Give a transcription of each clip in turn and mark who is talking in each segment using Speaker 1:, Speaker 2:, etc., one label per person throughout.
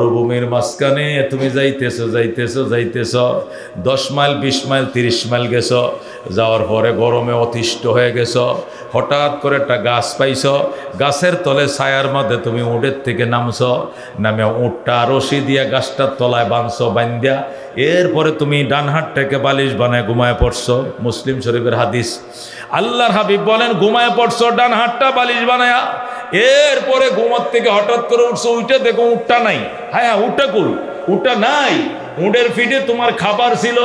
Speaker 1: মরুভূমির মাঝখানে তুমি যাইতেছো 10 মাইল 20 মাইল 30 মাইল গেছো, যাওয়ার পরে গরমে অতিষ্ঠ হয়ে গেছো। হঠাৎ করে একটা গাছ পাইছো, গাছের তলে ছায়ার মধ্যে তুমি উটের থেকে নামে উটটা রশি দিয়ে গাছটার তলায় বান্ধিয়া এরপরে তুমি ডান হাতটাকে বালিশ বানায় ঘুমায় পড়ছো। মুসলিম শরীফের হাদিস। আল্লাহর হাবিব বলেন ঘুমায় পড়ছো ডান হাতটা বালিশ বানায়া, এরপরে ঘুমার থেকে হঠাৎ করে উঠছো, উঠে দেখো উটটা নাই। হ্যাঁ উটটা কই? উটটা নাই। উটের ফিটে তোমার খাবার ছিল,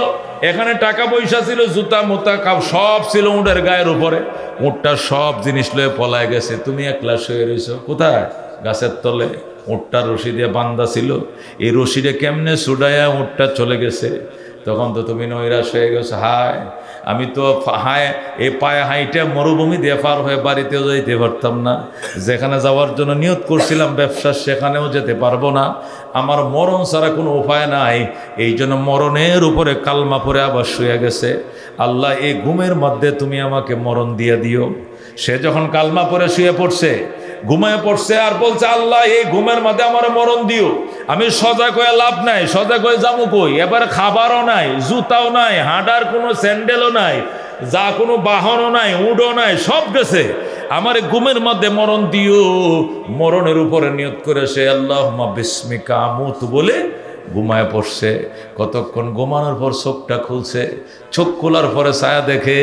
Speaker 1: এখানে টাকা পয়সা ছিল, জুতা মোতা সব ছিল উটের গায়ের উপরে। উটটা সব জিনিস লয়ে পলায় গেছে, তুমি একলা শুয়ে রয়েছো কোথায়? গাছের তলে। উটটা রশি দিয়ে বান্ধা ছিল, এই রশিটা কেমনে ছুড়াইয়া উটটা চলে গেছে। তখন তো তুমি নৈরাশ হয়ে গেছো, হায় আমি তো এই পায়ে হাইটা মরুভূমি দিয়ে পার হয়ে বাড়িতেও যাইতে পারতাম না, যেখানে যাওয়ার জন্য নিয়ত করছিলাম ব্যবসা সেখানেও যেতে পারবো না, আমার মরণ ছাড়া কোনো উপায় নাই। এই জন্য মরণের উপরে কালমা পরে আবার শুয়ে গেছে। আল্লাহ এই ঘুমের মধ্যে তুমি আমাকে মরণ দিয়ে দিও। সে যখন কালমা পরে শুয়ে পড়ছে, ঘুমায় পড়ছে, আর বলছে আল্লাহ এই ঘুমের মধ্যে আমার মরণ দিও। আমি সজাগ হয়ে লাভ নাই, সজাগ হয়ে যাবো কই? এবার খাবারও নাই, জুতাও নাই, হাঁটার কোনো স্যান্ডেলও নাই, যা কোনো বাহনও নাই, উডও নাই, সব গেছে। আমার ঘুমের মধ্যে মরণ দিও। মরণের উপরে নিয়ত করে সে আল্লাহুম্মা বিসমিকা আমুতু বলে ঘুমায় পড়ছে। কতক্ষণ ঘুমানোর পর চোখটা খুলছে, চোখ খোলার পরে ছায়া দেখে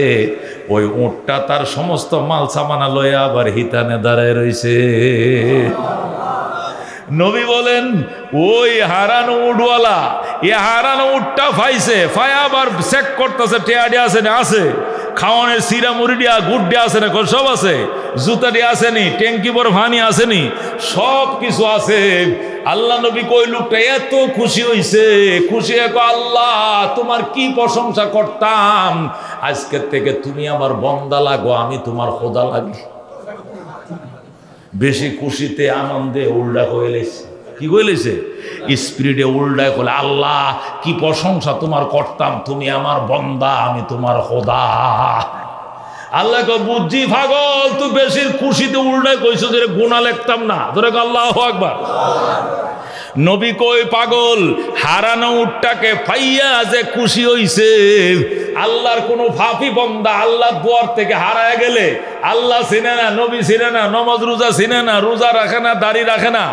Speaker 1: ওই উটটা তার সমস্ত মাল সামানা লইয়া আবার হিতানে দাঁড়ায় রইছে। নবী বলেন ওই হারানো উটওয়ালা এ হারানো উটটা ফাইছে, ফায়া আবার চেক করতেছে টেয়াডি আছে না, আছে খাওয়ানের সিরা মুড়িডিয়া গুড্ডে আছে না, সব আছে, জুতাটি আসেনি, ট্যাঙ্কি বড় ভানি আসেনি, সব কিছু আছে। আল্লাহ নবী কই লোকটা এত খুশি হইছে, খুশি একো আল্লাহ তোমার কি প্রশংসা করতাম, আজকের থেকে তুমি আমার বন্দা লাগো, আমি তোমার খোদা লাগি। বেশি খুশিতে আনন্দে উল্টা কইলেছে, কি কইলেছে? স্পিরিটে উল্টা কইলে আল্লাহ কি প্রশংসা তোমার করতাম, তুমি আমার বন্দা, আমি তোমার খোদা। আল্লাহকে বুঝছি পাগল, তুই বেশি খুশিতে উল্টা কইছো যে গুনাহ লিখতাম না, ধরে আল্লাহু আকবার। নবী কই পাগল হারানো উটটাকে পাইয়া যে খুশি হইছে। আল্লাহর কোন ফাফি বন্দা আল্লাহ দুয়ার থেকে হারায় গেলে আল্লাহ চিনে না, নবী চিনে না, নমাজ রোজা চিনে না, রোজা রাখে না, দাড়ি রাখে না,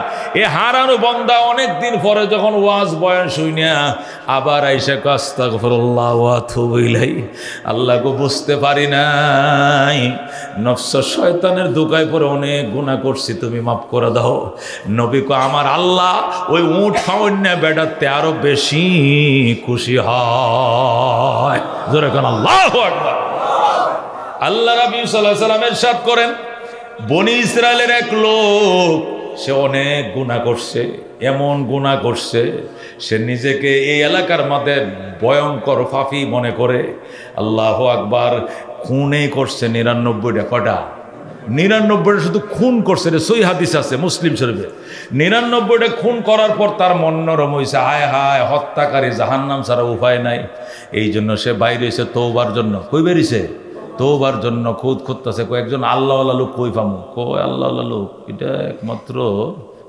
Speaker 1: এ হারানো বন্দা অনেক দিন পরে যখন ওয়াজ বয়ান শুনিয়া আবার আইসা আস্তাগফিরুল্লাহ ওয়া আতুবু ইলাইহি, আল্লাহ গো বুঝতে পারি নাই, নফস শয়তানের ধোঁকায় পরে অনেক গুনাহ করছি, তুমি মাফ করে দাও। নবী কো আমার আল্লাহ ওই উট খাওয়ান্না বেড়াতে আরো বেশি খুশি হয়। জোরে কোন আল্লাহু আকবার। আল্লাহ রাব্বি সাল্লাল্লাহু আলাইহি ওয়াসাল্লাম ইরশাদ করেন, বনি ইসরায়েলের এক লোক সে অনেক গুনাহ করছে, এমন গুনাহ করছে সে নিজেকে এই এলাকার মধ্যে ভয়ঙ্কর পাপী মনে করে। আল্লাহু আকবার। খুনে করছে 99টা। কটা? 99টা শুধু খুন করছে, রে সই হাদিস আছে মুসলিম শরীফে। 99টা খুন করার পর তার মন নরম হয়েছে, হায় হায় হত্যাকারী জাহান্নাম ছাড়া উপায় নাই। এই জন্য সে বাইরে হয়েছে তওবার জন্য। কই বেরিয়েছে? তওবার জন্য খুদ খুঁজতেছে। কয়েকজন আল্লাহওয়ালা লোক কই পামু? কই আল্লাহওয়ালা লোক এটা একমাত্র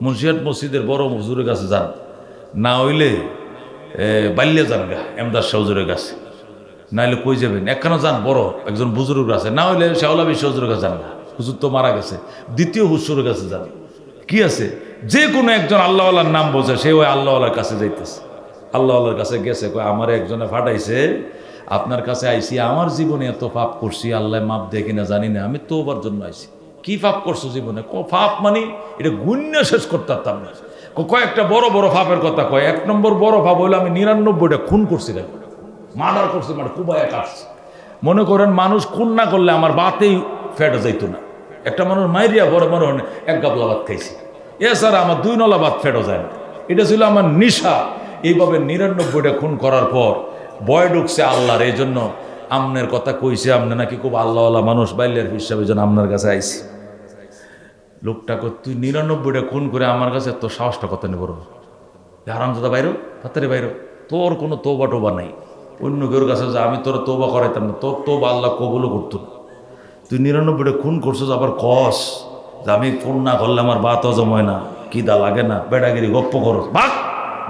Speaker 1: মুন্সিহাট মসজিদের বড় হুজুরের কাছে যান, না হইলে বাল্যে যান গা এমদাদ শাহ হুজুরের কাছে, নাইলে কই যাবেন? একখানা যান বড় একজন বুজুর্গ আছে, না হইলে শাওলা বিশ্ব হুজুরের কাছে যান না, হুজুর তো মারা গেছে, দ্বিতীয় হুজুরের কাছে যান। কি আছে? যে কোনো একজন আল্লাহওয়ালার নাম বোঝে, সে ওই আল্লাহওয়ালার কাছে যাইতেছে। আল্লাহওয়ালার কাছে গেছে, কয় আমার একজনে ফাটাইছে, আপনার কাছে আইসি, আমার জীবনে এত পাপ করছি, আল্লাহ মাপ দেয় কিনা জানি না, আমি তোবার জন্য আইসি। কি পাপ করছো জীবনে? পাপ মানে এটা গুণ্য শেষ করতে পারতাম না। কয়েকটা বড় বড় পাপের কথা কয়। 1 নম্বর বড় পাপ হইলো আমি 99টা খুন করছি, মার্ডার করছি, মানে কুবায়া কাটছি। মনে করেন মানুষ খুন না করলে আমার বাতেই ফেটে যাইতো না। একটা মানুষ মাইরিয়া বড় মনে হয় 1 গাবলা ভাত খাইছি, এছাড়া আমার 2 নলা ভাত ফেটে যায় না। এটা ছিল আমার নিশা। এইভাবে 99টা খুন করার পর ভয় ঢুকছে আল্লাহর। এই জন্য আমনের কথা কইছে, আমনে নাকি খুব আল্লাহওয়ালা মানুষ, বাইলের হিসাবে যেন আপনার কাছে আইছি। লোকটাকে তুই 99টা খুন করে আমার কাছে তোর সাহসটা কত নেব? হারামজাদা বাইরো, তাড়াতাড়ি বাইরো, তোর কোনো তোবা টোবা নাই। অন্য কেউর কাছে যা, আমি তোর তোবা করাইতাম না, তোর তোবা আল্লাহ কবুলও করতো না। তুই 99টা খুন করছিস, আবার কস যে আমি খুন না করলে আমার বাত হজম হয় না। কি খিদা লাগে না, বেড়াগিরি গপ্প করো, ভাগ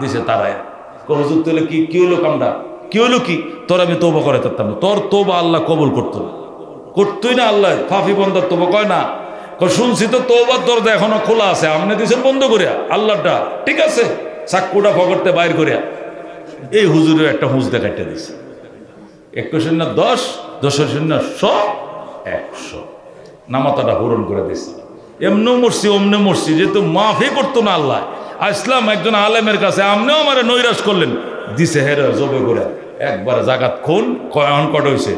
Speaker 1: দিছে তারায়। হুজুর তাহলে কি হইলো কামটা, কি হইলো কি? তোর আমি তওবা করে থাকতাম না, তোর তওবা আল্লাহ কবুল করতো না, করতোই না আল্লাহ। ফাফি বন্দার তওবা কয় না, শুনছি তো তওবার দরজা এখনো খোলা আছে, আপনি দিয়েছেন বন্ধ করিয়া, আল্লাহটা ঠিক আছে চাক্কুটা ফকরতে বাইর করিয়া। এই হুজুরের একটা হুঁজ দেখাইতে দিছে, 21 না 10, 10 না 100, 100 নামাতাটা পূরণ করে দিছে। এমনি মরছি অমনে মরছি, যেহেতু মাফি করতো না আল্লাহ। আসলাম একজন আলেমের কাছে, আপনিও আমার নৈরাশ করলেন, দিছে হেরে জবে করে একবার জাগাত খুন কট হয়েছে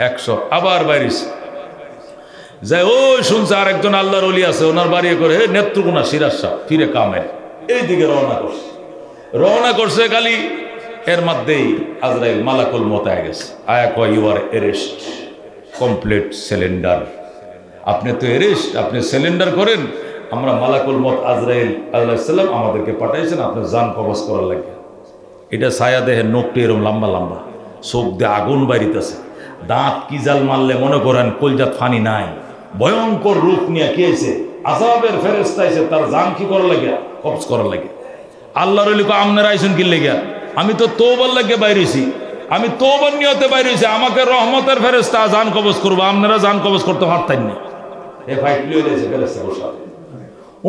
Speaker 1: 100, আবার বাইরিছে যাই। ওই শুনছে আর একজন আল্লাহর ওলি আছে, ওনার বাড়ি করে নেত্রকোনা সিরাজ সাহ ফিরে কামের এইদিকে রওনা করছে খালি এর মধ্যেই আজরাইল মালাকুল মত আয়া গেছে। আয়া কয় you are arrest, complete cylinder. আপনি তো এরেস্ট, আপনি সিলিন্ডার করেন। আমরা মালাকুল মত আজরাইল আলাইহিস সালাম আমাদেরকে পাঠাইছেন আপনার জান কবজ করার লাগে। এটা ছায়া দেহে নোকটি এরকম লম্বা লম্বা, চোখ দিয়ে আগুন বাইরিতেছে, দাঁত কি জাল মারলে মনে করেন কলজাত ফানি নাই, ভয়ঙ্কর রূপ নিয়ে কি হয়েছে, আযাবের ফেরেশতা আইছে তার জান কি করার লাগে, কবজ করার লাগে। আল্লাহর ওলি কয় আপনারা আইছেন কি লেগে? আমি তো তওবার লাগে বাইরেছি, আমি তওবার নিয়তে বাইরেছি, আমাকে রহমতের ফেরেশতা জান কবজ করবো, আপনারা জান কবজ করতে পারতেন না। এ ফাইট লিয়ে দিয়েছে ফেরেশতা বসা,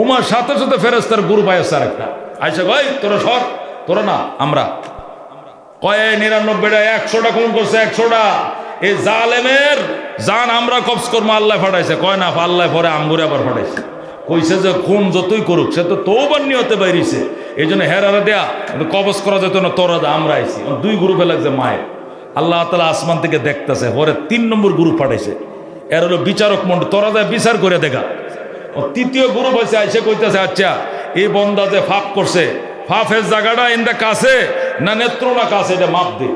Speaker 1: উমার সাথে সাথে ফেরেশতার গ্রুপ আইছে আর একটা আইসা কয় তোরা সর, তোরা না আমরা। কয় 99টা 100টা খুন করছে, 100টা এই জালেমের জান আমরা কবজ করবো, আল্লাহ ফাটাইছে। কয় না আল্লাহ পরে আমগুরে আবার ফাটাইছে। কইছে যে খুন যতই করুক সে তো তওবার নিয়তে বাইরেছে, এই জন্য হেরারা দেয়া কবজ করা যেত না, তোরা দা আমরা আইছি। দুই গ্রুপে লাগছে মায়ের। আল্লাহ তাআলা আসমান থেকে দেখতেছে, পরে 3 নম্বর গ্রুপ পাঠাইছে, এর হলো বিচারক মন্ডল, তোরা যা বিচার করে দেখা। তৃতীয় গ্রুপ হয়েছে, আইসে কইতেছে আচ্ছা এই বন্দা যে ফাপ করছে, ফাফের জায়গাটা ইন্দা কাছে না নেত্রনা কাছে, এটা মাপ দে,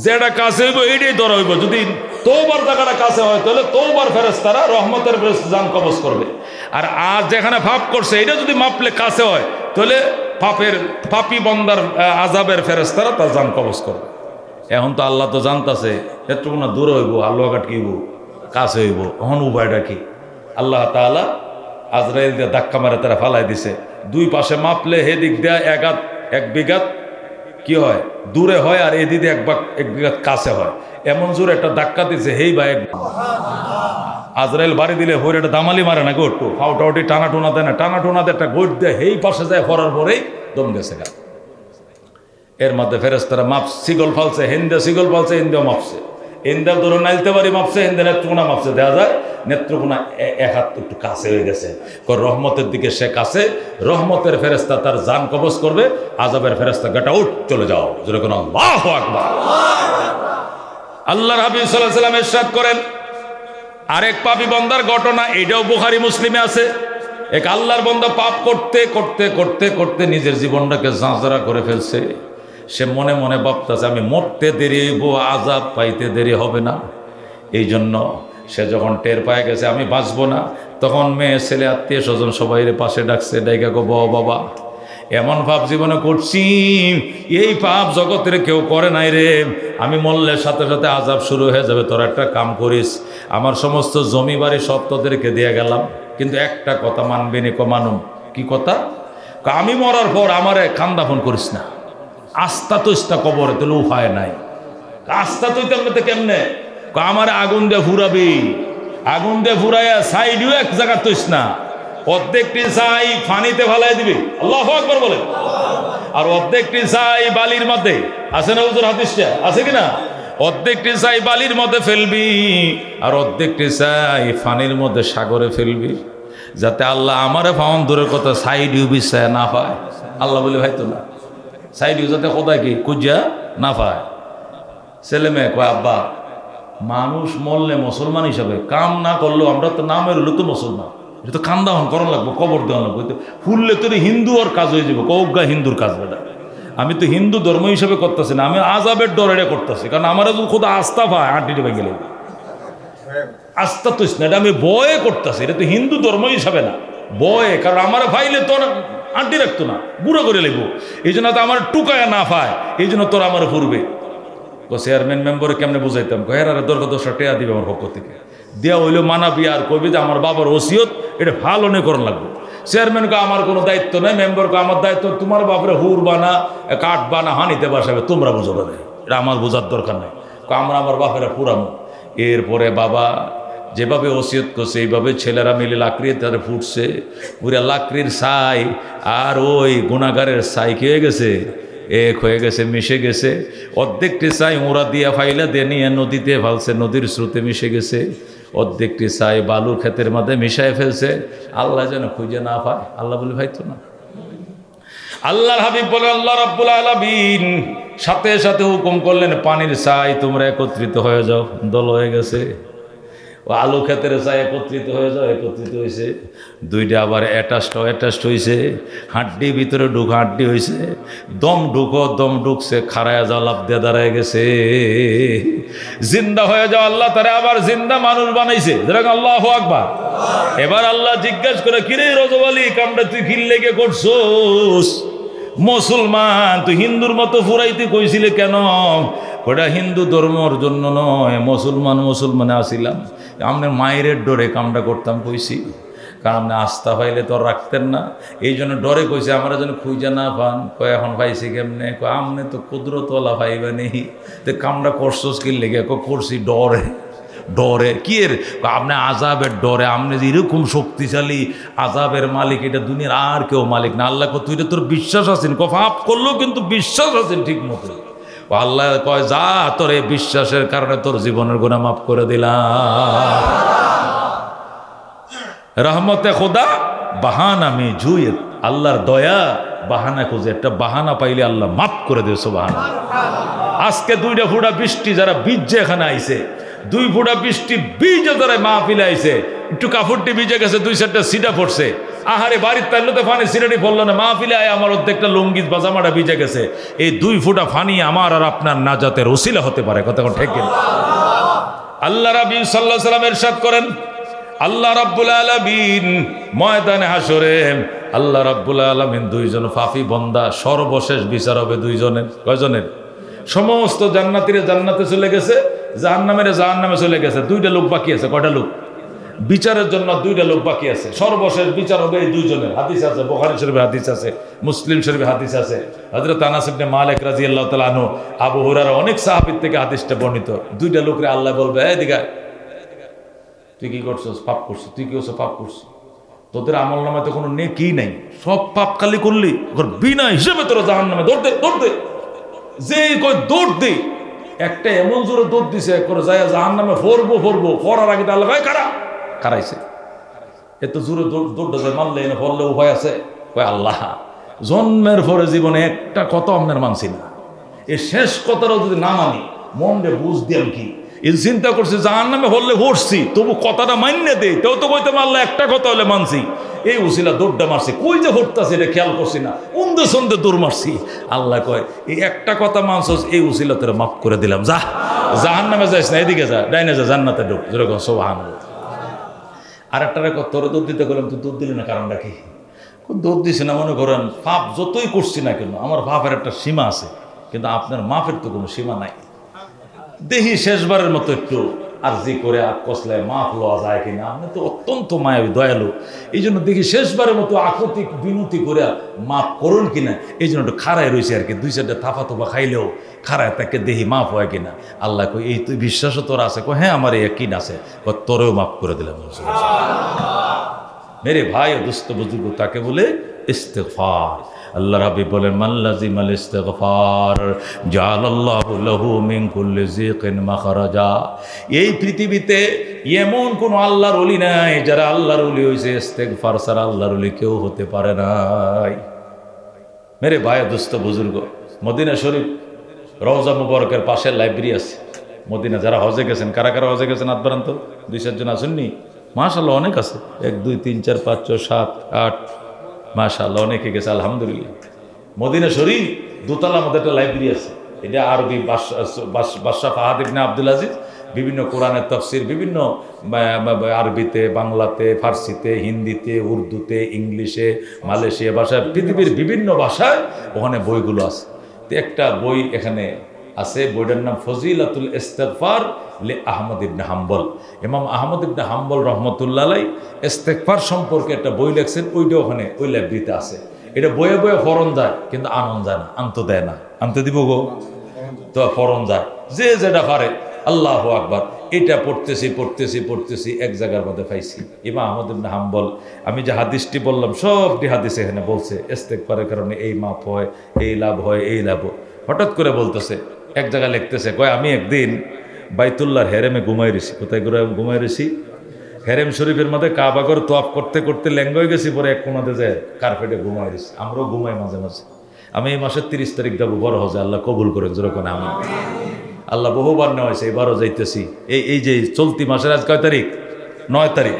Speaker 1: যেটা কাছে হইব এইটাই ধরা হইব। যদি তওবার জায়গাটা কাছে হয় তাহলে তওবার ফেরেশতারা রহমতের ফেরেশতা জান কবজ করবে, আর যেখানে ফাপ করছে এটা যদি মাপলে কাছে হয় তাহলে পাপী বন্দার আযাবের ফেরেশতারা তার জান কবজ করবে। এখন তো আল্লাহ তো জানতাছে এতটুকু না দূরে হইব, আল্লাহ কাট কি হইব, কাছে হইব। এখন উপায়টা কি? আল্লাহ তাআলা আজরাইল দিয়ে ধাক্কা মারে তারা ফালাই দিছে। দুই পাশে মাপলে হেদিক দেয়া এক বিঘাত কি হয় দূরে হয়, আর এদিকে এক বিঘাত কাছে হয়। এমন জোরে একটা ধাক্কা দিছে, হেই ভাই আজরাইল বাড়ি দিলে হইরে একটা দামালি মারে না গোট, ফাউটাউটি টানা টোনা দেয় না, টানা টোনাতে একটা গোট দেয়, হেই পাশে যায় পড়ার পরেই দম গেছে গা। এর মধ্যে ফেরেশতারা মাপ সিগল ফালছে, হিন্দে সিগল ফালছে, হিন্দেও মাপছে, হিন্দার ধরুন নাইলতে পারি মাপছে, হিন্দে নেত্রকোনা মাপছে, দেখা যায় নেত্রকোনা এক হাত একটু কাছে হয়ে গেছে। রহমতের দিকে সে কাছে, রহমতের ফেরেশতা তার জান কবজ করবে, আযাবের ফেরেশতা গাটা উঠ চলে যাও, যেরকম আল্লাহু আকবার। আল্লাহর হাবিব সাল্লাল্লাহু আলাইহি ওয়াসাল্লাম ইরশাদ করেন আরেক পাপী বান্দার ঘটনা, এটাও বুখারী মুসলিমে আছে। এক আল্লাহর বান্দা পাপ করতে করতে করতে করতে নিজের জীবনটাকে ঝাঁঝরা করে ফেলছে। সে মনে মনে ভাবতেছে আমি মরতে দেরি হইব, আযাব পাইতে দেরি হবে না। এই জন্য সে যখন টের পায় গেছে আমি বাঁচবো না, তখন মেয়ে ছেলে আত্মীয় স্বজন সবাই পাশে ডাকছে, ডাইকা গো বাবা এমন পাপ জীবনে করছি, এই পাপ জগতের কেউ করে নাই রে, আমি মরলে সাথে সাথে আযাব শুরু হয়ে যাবে। তোরা একটা কাম করিস, আমার সমস্ত জমি বাড়ি সব তোদেরকে দিয়ে গেলাম, কিন্তু একটা কথা মানবি নি। মানুম কি কথা? আমি মরার পর আমারে খান্দাফন করিস না, আস্থা তো ইস্তা কবরে তোলে উপায় নাই। আস্থা তো কেমনে? আমার আগুন দিয়ে ফুরাবি, আগুন দিয়ে ফুরাইয়া সাইডিও এক জায়গা তুইস না, অর্ধেকটি ছাই ফানিতে ফালাই দিবি, আল্লাহু আকবার বলে, আর অর্ধেকটি ছাই বালির মধ্যে আছে না, হুজুর হাদিসটা আছে কিনা? অর্ধেকটি ছাই বালির মধ্যে ফেলবি, আর অর্ধেকটি ছাই ফানির মধ্যে সাগরে ফেলবি, যাতে আল্লাহ আমারে ফাউন দূরের কথা সাইডিও বিশ্বায় না পায়। আল্লাহ বলে ভাই তো না সাইডিও যাতে কোথায় কি কুজিয়া না পায়। ছেলে মেয়ে কয় আব্বা মানুষ মরলে মুসলমান হিসাবে কাম না করলেও আমরা তো নামের হলো তো মুসলমান, এটা তো কান্দাহন করা লাগবো, কবর দেওয়া লাগবো, ফুললে তোর হিন্দু আর কাজ হয়ে যাবো, কৌগা হিন্দুর কাজ বেটা। আমি তো হিন্দু ধর্ম হিসাবে করতেছি না, আমি আযাবের ডরে করতেছি, কারণ আমার যদি খোদা আস্থা পায় আঁটিতে ভেঙে গেলে আস্থা তো না, এটা আমি বয়ে করতেছি, এটা তো হিন্দু ধর্ম হিসাবে না, বয়ে, কারণ আমার ফাইলে তোর আঁটি রাখতো না, গুঁড়ো করে লাগবো, এই জন্য তো আমার টুকায় না পায়, এই জন্য তোর আমার ফুরবে। চেয়ারম্যান মেম্বারে কেমনে বুঝাইতাম, কহের দরকার 10 টাকা দিবে আমার পক্ষ থেকে, দেওয়া হইলেও মানাবি, আর কবি যে আমার বাবার ওসিয়ত এটা ভালো নে করার লাগবে। চেয়ারম্যান কো আমার কোনো দায়িত্ব নেই, মেম্বার কো আমার দায়িত্ব, তোমার বাপরে হুর বানা কাঠ বানা হানিতে বাসাবে, তোমরা বুঝো না, এটা আমার বোঝার দরকার নেই, আমরা আমার বাপেরা পুরামো। এরপরে বাবা যেভাবে ওসিয়ত করছে এইভাবে ছেলেরা মিলে লাকড়ি তারা ফুটছে, পুরা লাকড়ির ছাই আর ওই গুণাগারের ছাই কি হয়ে গেছে, এক হয়ে গেছে, মিশে গেছে। অর্ধেকটি ছাই ওরা দিয়া ফাইলা দিয়ে নিয়ে নদীতে ফেলছে, নদীর স্রোতে মিশে গেছে। অর্ধেকটি ছাই বালু ক্ষেতের মধ্যে মিশায় ফেলছে। আল্লাহ যেন খুঁজে না পায়, আল্লাহ বলে ভাইতো না। আল্লাহর হাবিব বলে আল্লাহ রাব্বুল আলামিন সাথে সাথে হুকুম করলেন, পানির ছাই তোমরা একত্রিত হয়ে যাও। দল হয়ে গেছে। ও আলু ক্ষেতের ছাই একত্রিত হয়ে যাও, একত্রিত হয়েছে। দুইটা আবার অ্যাটাচড হয়েছে। হাড্ডি ভিতরে হাড্ডি হয়েছে। দম ঢুকছে, খাড়ায় যাও, লাভ দিয়ে দাঁড়ায় গেছে। জিন্দা হয়ে যাও, আল্লাহ তারা আবার জিন্দা মানুষ বানাইছে। যেরকম আল্লাহু আকবার। এবার আল্লাহ জিজ্ঞাসা করে, কিরে রজব আলী, কামটা তুই খিল লেগে করছোস? মুসলমান তুই হিন্দুর মতো ফুরাইতে কইছিলে কেন? ওটা হিন্দু ধর্মর জন্য নয়, মুসলমানে আসিলাম, আপনার মায়ের ডরে কামটা করতাম কইছি, কারণ আপনি আস্থা পাইলে তো রাখতেন না, এই জন্য ডরে কইছে আমরা যেন খুঁজে না পান। কয় এখন পাইছি কেমনে? কয় আমনে তো কুদরতওয়ালা পাইবে নেই, তো কামটা করছোস কি লেগে? করছি ডরে কি এর? আপনি আজাবের ডরে, আপনি যে এরকম শক্তিশালী আজাবের মালিক, এটা দুনিয়ার আর কেউ মালিক না। আল্লাহ কত এটা তোর বিশ্বাস আছেন, পাপ করলেও কিন্তু বিশ্বাস আছেন ঠিক মতো। আল্লাহ কয় যা, তোর এই বিশ্বাসের কারণে তোর জীবনের গুনাহ মাফ করে দিলাম। রহমতে খোদা বাহানা মে জুয়েত, আল্লাহর দয়া বাহানা খুঁজে, একটা বাহানা পাইলে আল্লাহ মাফ করে দেয়। সুবহানাল্লাহ। আজকে 2 ফুটা বৃষ্টি যারা বীজে এখানে আইছে, 2 ফুটা বৃষ্টি বীজে যারা মাহফিলে আইছে, একটু কাপড়টি ভিজে গেছে, 2-4টা সিটা পড়ছে, আহারে বাড়ির তাইলে ফানি সিটাটি পড়লো না, মাহফিলে আয় আমার অর্ধেকটা লুঙ্গি বাজামাটা ভিজে গেছে। এই 2 ফুটা ফানি আমার আর আপনার নাজাতের ওসিলা হতে পারে। কথা ঠিক কিনা? আল্লাহ রাব্বি সাল্লাল্লাহু আলাইহি সাল্লাম ইরশাদ করেন, আল্লাহ রাব্বুল আলামিন ময়দানে হাসরে আল্লাহ রাব্বুল আলামিন 2 জন পাপী বান্দা, সর্বশেষ বিচার হবে 2 জনের। কয়জনের? সমস্ত জান্নাতীরা জান্নাতে চলে গেছে, জাহান্নামীরা জাহান্নামে চলে গেছে। 2টা লোক বাকি আছে। কয়টা লোক? বিচারের জন্য 2টা লোক বাকি আছে। সর্বশেষ বিচার হবে এই 2 জনের। হাদিস আছে, বুখারী শরীফে হাদিস আছে, মুসলিম শরীফে হাদিস আছে। হযরত আনাস ইবনে মালিক রাদিয়াল্লাহু তাআলা আনহু, আবু হুরায়রা, অনেক সাহাবীর থেকে হাদিসটা বর্ণিত। 2টা লোকরে আল্লাহ বলবে, এই দিগা, তুই কি করছিস? পাপ করছিস। তুই কি করছিস? পাপ করছিস। তোদের আমল নামায় তো কোনো নেকি নাই, সব পাপ খালি করলি, বিনা হিসেবে তোরা জাহান্নামে দৌড় দে। যে কই দৌড় দে, একটা এমন জোরে দৌড় দিছে করে যায় জাহান্নামে ফরবো। ফরার আগে আল্লাহ ভাই কারাইছে, এত জোরে দৌড়টা যায়, মানলে এনে ফরলে উপায় আছে? কয় আল্লাহ, জন্মের পরে জীবনে একটা কথা আপনার মানছি না, এই শেষ কথাটাও যদি না মানি, মনে বুঝ দিলাম কি এই চিন্তা করছি, জাহান্নামে হলে ভরছি, তবু কথাটা মান্য দেই, তেও তো কইতে পারলে একটা কথা হলে মানছি। এই উসিলা দৌড়টা মারছি, কই যে হরতাছে এটা খেয়াল করছি না, উন্দে সন্দে দৌড় মারছি। আল্লাহ কয়, এই একটা কথা মানছস, এই উসিলা তোরা মাফ করে দিলাম, যা জাহান্নামে যাইস না, এদিকে যা, ডাইনে যা, জান্নাতে ঢুক। যেরকম সুবহানাল্লাহ। আর একটা তোরে দৌড় দিতে গেলাম, তুই দৌড় দিলি না, কারণটা কি? দৌড় দিছি না, মনে করেন পাপ যতই করছি না কেন, আমার পাপের একটা সীমা আছে, কিন্তু আপনার মাফের তো কোনো সীমা নাই। দেখি শেষবারের মতো একটু আরজি করে আর কসলায় মাফ লওয়া যায় কিনা। আপনি তো অত্যন্ত মায়াবী, দয়ালু, এই জন্য দেখি শেষবারের মতো আকুতিক বিনতি করে মাফ করুন কিনা, এই জন্য একটু খাড়ায় রয়েছে আর কি। 2-4টা থাপা তোপা খাইলেও খাড়ায় তাকে দেখি মাফ হয় কিনা। আল্লাহ কই, এই তুই বিশ্বাসও তোর আছে? কই হ্যাঁ, আমার ইয়াকিন আছে। তোরেও মাফ করে দিলাম। মেরে ভাই ও দুস্থ বুজুর্গ, তাকে বলে ইস্তেগফার। আল্লাহ রাব্বি বলেন, মান লাজিমাল ইস্তিগফার জাআলাল্লাহু লাহু মিন কুল্লি যিকিন মাখরাজা। এই পৃথিবীতে এমন কোন আল্লাহর ওলি নাই যারা আল্লাহর ওলি হইছে ইস্তেগফার ছাড়া আল্লাহর ওলি কেউ হতে পারে নাই। মেরে ভাই দোস্ত বুজুর্গ, মদিনা শরীফ রওজা মুবারকের পাশে লাইব্রেরি আছে। মদিনা যারা হজে গেছেন, কারা কারা হজে গেছেন হাত বাড়ান তো, 2-4 জন আসেননি? মাশাআল্লাহ, অনেক আছে। 1 2 3 4 5 6 7 8, মাশাআল্লাহ, অনেকে গেছে, আলহামদুলিল্লাহ। মদিনা শরীফ দোতলা মধ্যে একটা লাইব্রেরি আছে। এটা আরবি বাদশাহ ফাহাদ ইবনে আব্দুল আজিজ বিভিন্ন কোরআনের তাফসীর বিভিন্ন আরবিতে, বাংলাতে, ফার্সিতে, হিন্দিতে, উর্দুতে, ইংলিশে, মালয়েশিয়া ভাষায়, পৃথিবীর বিভিন্ন ভাষায় ওখানে বইগুলো আছে। তো একটা বই এখানে আছে, বইটার নাম ফজিলাতুল ইস্তিগফার লি আহমদ ইবনে হাম্বল। ইমাম আহমদ ইবনে হাম্বল রহমতুল্লাহ আলাইহি ইস্তিগফার সম্পর্কে একটা বই লিখছেন, ওইটা ওখানে ওই লাইব্রেরিতে আছে। এটা বয়ে বয়ে ফরন যায়, কিন্তু আনন্দ যায় না, আনতে দেয় না। আনতে দিব গো তো ফরন যায়, যে যেটা পারে। আল্লাহু আকবার। এটা পড়তেছি এক জায়গার মধ্যে পাইছি ইমাম আহমদ ইবনে হাম্বল, আমি যে হাদিসটি বললাম সবটি হাদিস এখানে বলছে ইস্তিগফারের কারণে এই মাপ হয়, এই লাভ হয়, এই লাভ হয়। হঠাৎ করে বলতেছে, এক জায়গায় লিখতেছে, কয় আমি একদিন বাইতুল্লাহর হেরেমে ঘুমাই রয়েছি। কোথায় ঘুমাই রয়েছি? হেরেম শরীফের মধ্যে কাবাগর তোয়াফ করতে করতে ল্যাঙ্গ হয়ে গেছি, পরে এক কোনাতে যায় কার্পেটে ঘুমাই রয়েছি। আমরাও ঘুমাই মাঝে মাঝে। আমি এই মাসের 30 তারিখ যাবো বড় হজে, আল্লাহ কবুল করেন যেরকম। আমি আল্লাহ বহুবার নেওয়া হয়েছে, এবারও যাইতেছি। এই যে চলতি মাসের আজ কয় তারিখ? 9 তারিখ।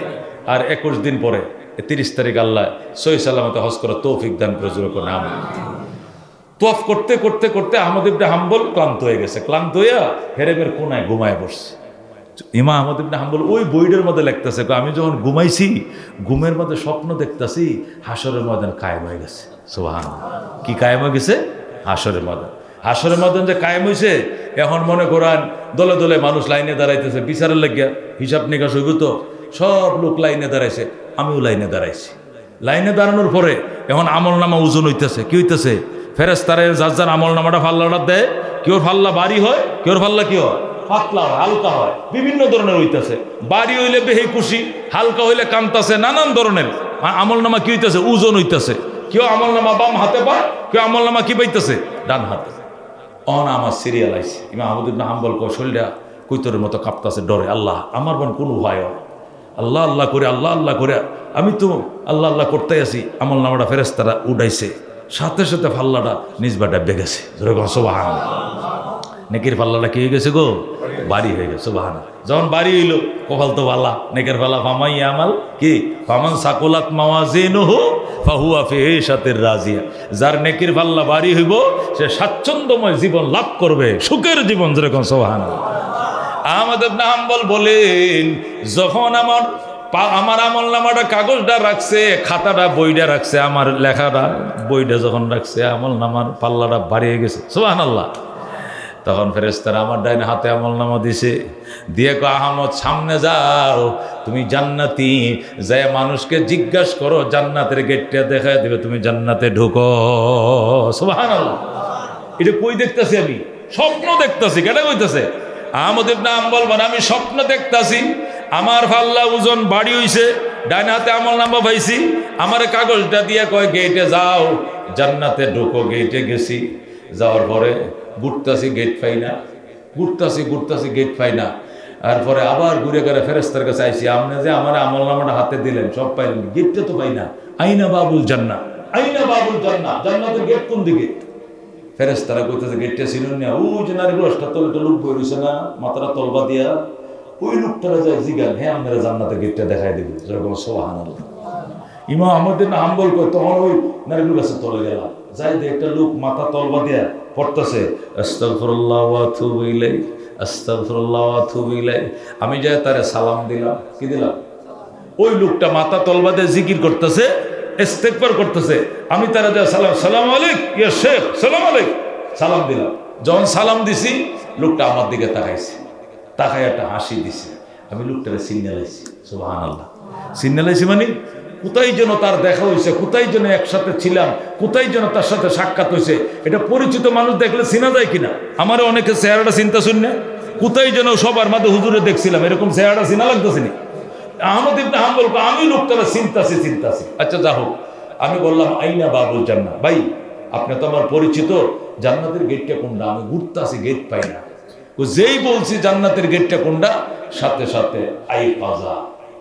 Speaker 1: আর 21 দিন পরে 30 তারিখ আল্লাহ সহি সালামতে হজ করার তৌফিক দান করে যেরকম। আমি তোয়াফ করতে করতে করতে আহমদ ইবনে হাম্বল ক্লান্ত হয়ে গেছে। ক্লান্ত হইয়া হেরেমের কোনায় ঘুমায় বসছে। ইমাম আহমদ ইবনে হাম্বল ওই বইটার মধ্যে লিখতেছে, আমি যখন ঘুমাইছি ঘুমের মধ্যে স্বপ্ন দেখতাছি হাসরের ময়দান কায়েম হয়ে গেছে। সুবহানাল্লাহ। কি কায়েম হয়ে গেছে? হাসরের ময়দান। হাসরের ময়দান যে কায়েম হয়েছে, এখন মনে করেন দলে দলে মানুষ লাইনে দাঁড়াইতেছে বিচারের লাগিয়া, হিসাব নিকাশ হইব তো। সব লোক লাইনে দাঁড়াইছে, আমিও লাইনে দাঁড়াইছি। লাইনে দাঁড়ানোর পরে এখন আমল নামা ওজন হইতেছে। কি হইতেছে? ফেরেশতারা যার যার আমল নামাটা ফাল্লাটা দেয়। কেউর ফাল্লা ভারী হয়, কেউর ফাল্লা কি হয়? পাতলা হয়, হালকা হয়, বিভিন্ন ধরনের হইতেছে। ভারী হইলে বেহে খুশি, হালকা হইলে কান্তাছে, নানান ধরনের আমল নামা কি হইতেছে? ওজন হইতেছে। কেউ আমল নামা বাম হাতে পায়, কেউ আমল নামা কি পাইতেছে? ডান হাতে। অন আমার সিরিয়াল আইছে। ইমাম আহমদ ইবনে হাম্বল কৌশলটা কৈতরের মতো কাঁপতাছে ডরে। আল্লাহ, আমার বোন কোনো ভয় হয়, আল্লাহ আল্লাহ করে, আল্লাহ আল্লাহ করে আমি তো আল্লাহ আল্লাহ করতে আছি। আমল নামাটা ফেরেশতারা উঠাইছে, সাথে সাথে ফাল্লাটা নিজ বাটা বেগেছে। সুবহানাল্লাহ। নেকির পাল্লাটা কি হয়ে গেছে গো? বাড়ি হয়ে গেছে। সুবহানাল্লাহ। যখন বাড়ি হইলো, কপাল তো ভালা, নেকের পাল্লা ফামাই আমাল কি ফামান সাকুলাত মাওয়াজিনুহু ফাহুয়া ফি ঈশাতির রাজিয়া। যার নেকির পাল্লা বাড়ি হইব, সে স্বাচ্ছন্দ্যময় জীবন লাভ করবে, সুখের জীবন। যেরকম সুবহানাল্লাহ। আহমদ ইবনে হাম্বল বলেন, যখন আমার আমল নামাটা কাগজটা রাখছে, খাতাটা বইটা রাখছে, আমার লেখাটা বইটা যখন রাখছে, আমল নামার পাল্লাটা বাড়িয়ে গেছে। সুবহানাল্লাহ। তখন ফেরেশতারা আমার ডাইনে হাতে আমল নামা দিছে, দিয়ে কো আহমদ সামনে যাও, তুমি জান্নাতি, যায় মানুষকে জিজ্ঞাসা করো, জান্নাতের গেটটা দেখায় দিবে, তুমি জান্নাতে ঢুকো। সুবহানাল্লাহ। এটা কই দেখতেছি? আমি স্বপ্ন দেখতেছি। কেটা কইতেছে? আহমদ ইবনে হাম্বল বলেন, আমি স্বপ্ন দেখতেছি আমার পাল্লা ওজন বাড়ি হইছে, ডাইনে হাতে আমল নামা পাইছি, আমার কাগজটা দিয়ে কয় গেটে যাও, জান্নাতে ঢুকো। গেটে গেছি, যাওয়ার পরে ঘুরতাছি, গেট পাই না, ঘুরতাছি গেট পাই না। তারপরে আবার ঘুরে ঘুরে ফেরেশতার কাছে আইছি, আপনি যে আমার আমল নামাটা হাতে দিলেন সব পাইলেন, গেটটা তো পাই না। আইনা বাবুল জান্নাহ, আইনা বাবুল জান্নাহ, জান্নাতের গেট কোন দিকে? ফেরেশতারা কইতেছে গেটটা ছিলেন না, ওই যে নারী গোষ্ঠটা তলে একটা লোক বই রয়েছে না, মাথাটা তলবা দিয়া, ওই লোকটারা যায় জিগান, হ্যাঁ আপনারা জান্নাতের গেটটা দেখাই দেবে। যেরকম সুবহানাল্লাহ। ইমাম আহমদ ইবনে হাম্বল কয়, তখন ওই নারীগুলোর কাছে তলে গেলাম, যাই দিয়ে একটা লোক মাথা তলবা দিয়া পড়তেছে, আস্তাগফিরুল্লাহ ওয়া আতুবু ইলাইহি, আস্তাগফিরুল্লাহ ওয়া আতুবু ইলাইহি। আমি যাই তারে সালাম দিলাম। কি দিলাম? ওই লোকটা মাথা তলবা দিয়ে জিকির করতেছে, ইস্তেগফার করতেছে। আমি তারা দেয়া সালাম আলাইক ইয়া শেখ, সালাম আলাইক, সালাম দিলাম। যখন সালাম দিছি, লোকটা আমার দিকে তাকাইছে, তাকায় একটা হাসি দিছে। আমি লোকটারে সিগন্যালাইছি। সুবহানাল্লাহ। সিগন্যালাইছি মানে কোথায় যেন তার দেখা হয়েছে, কোথায় যেন একসাথে ছিলাম, কোথায় যেন তার সাথে সাক্ষাৎ হয়েছে। এটা পরিচিত মানুষ দেখলে চিনা যায় কিনা? আমার অনেকে চেহারাটা চিন্তা শুনে, কোথায় যেন সবার মাঝে হুজুরে দেখছিলাম, এরকম চেহারাটা চিনা লাগতেছে না। আহমদ ইবনে হাম্বল, আমি লোকটারা চিন্তাছি। আচ্ছা যা হোক, আমি বললাম আইনা বাবুল জান্নাহ, ভাই আপনি তো আমার পরিচিত, জান্নাতের গেটটা কোনটা? আমি ঘুরতাছি, গেট পাই না। যেই বলছি জান্নাতের গেটটা কোনটা, সাথে সাথে আই কাজা,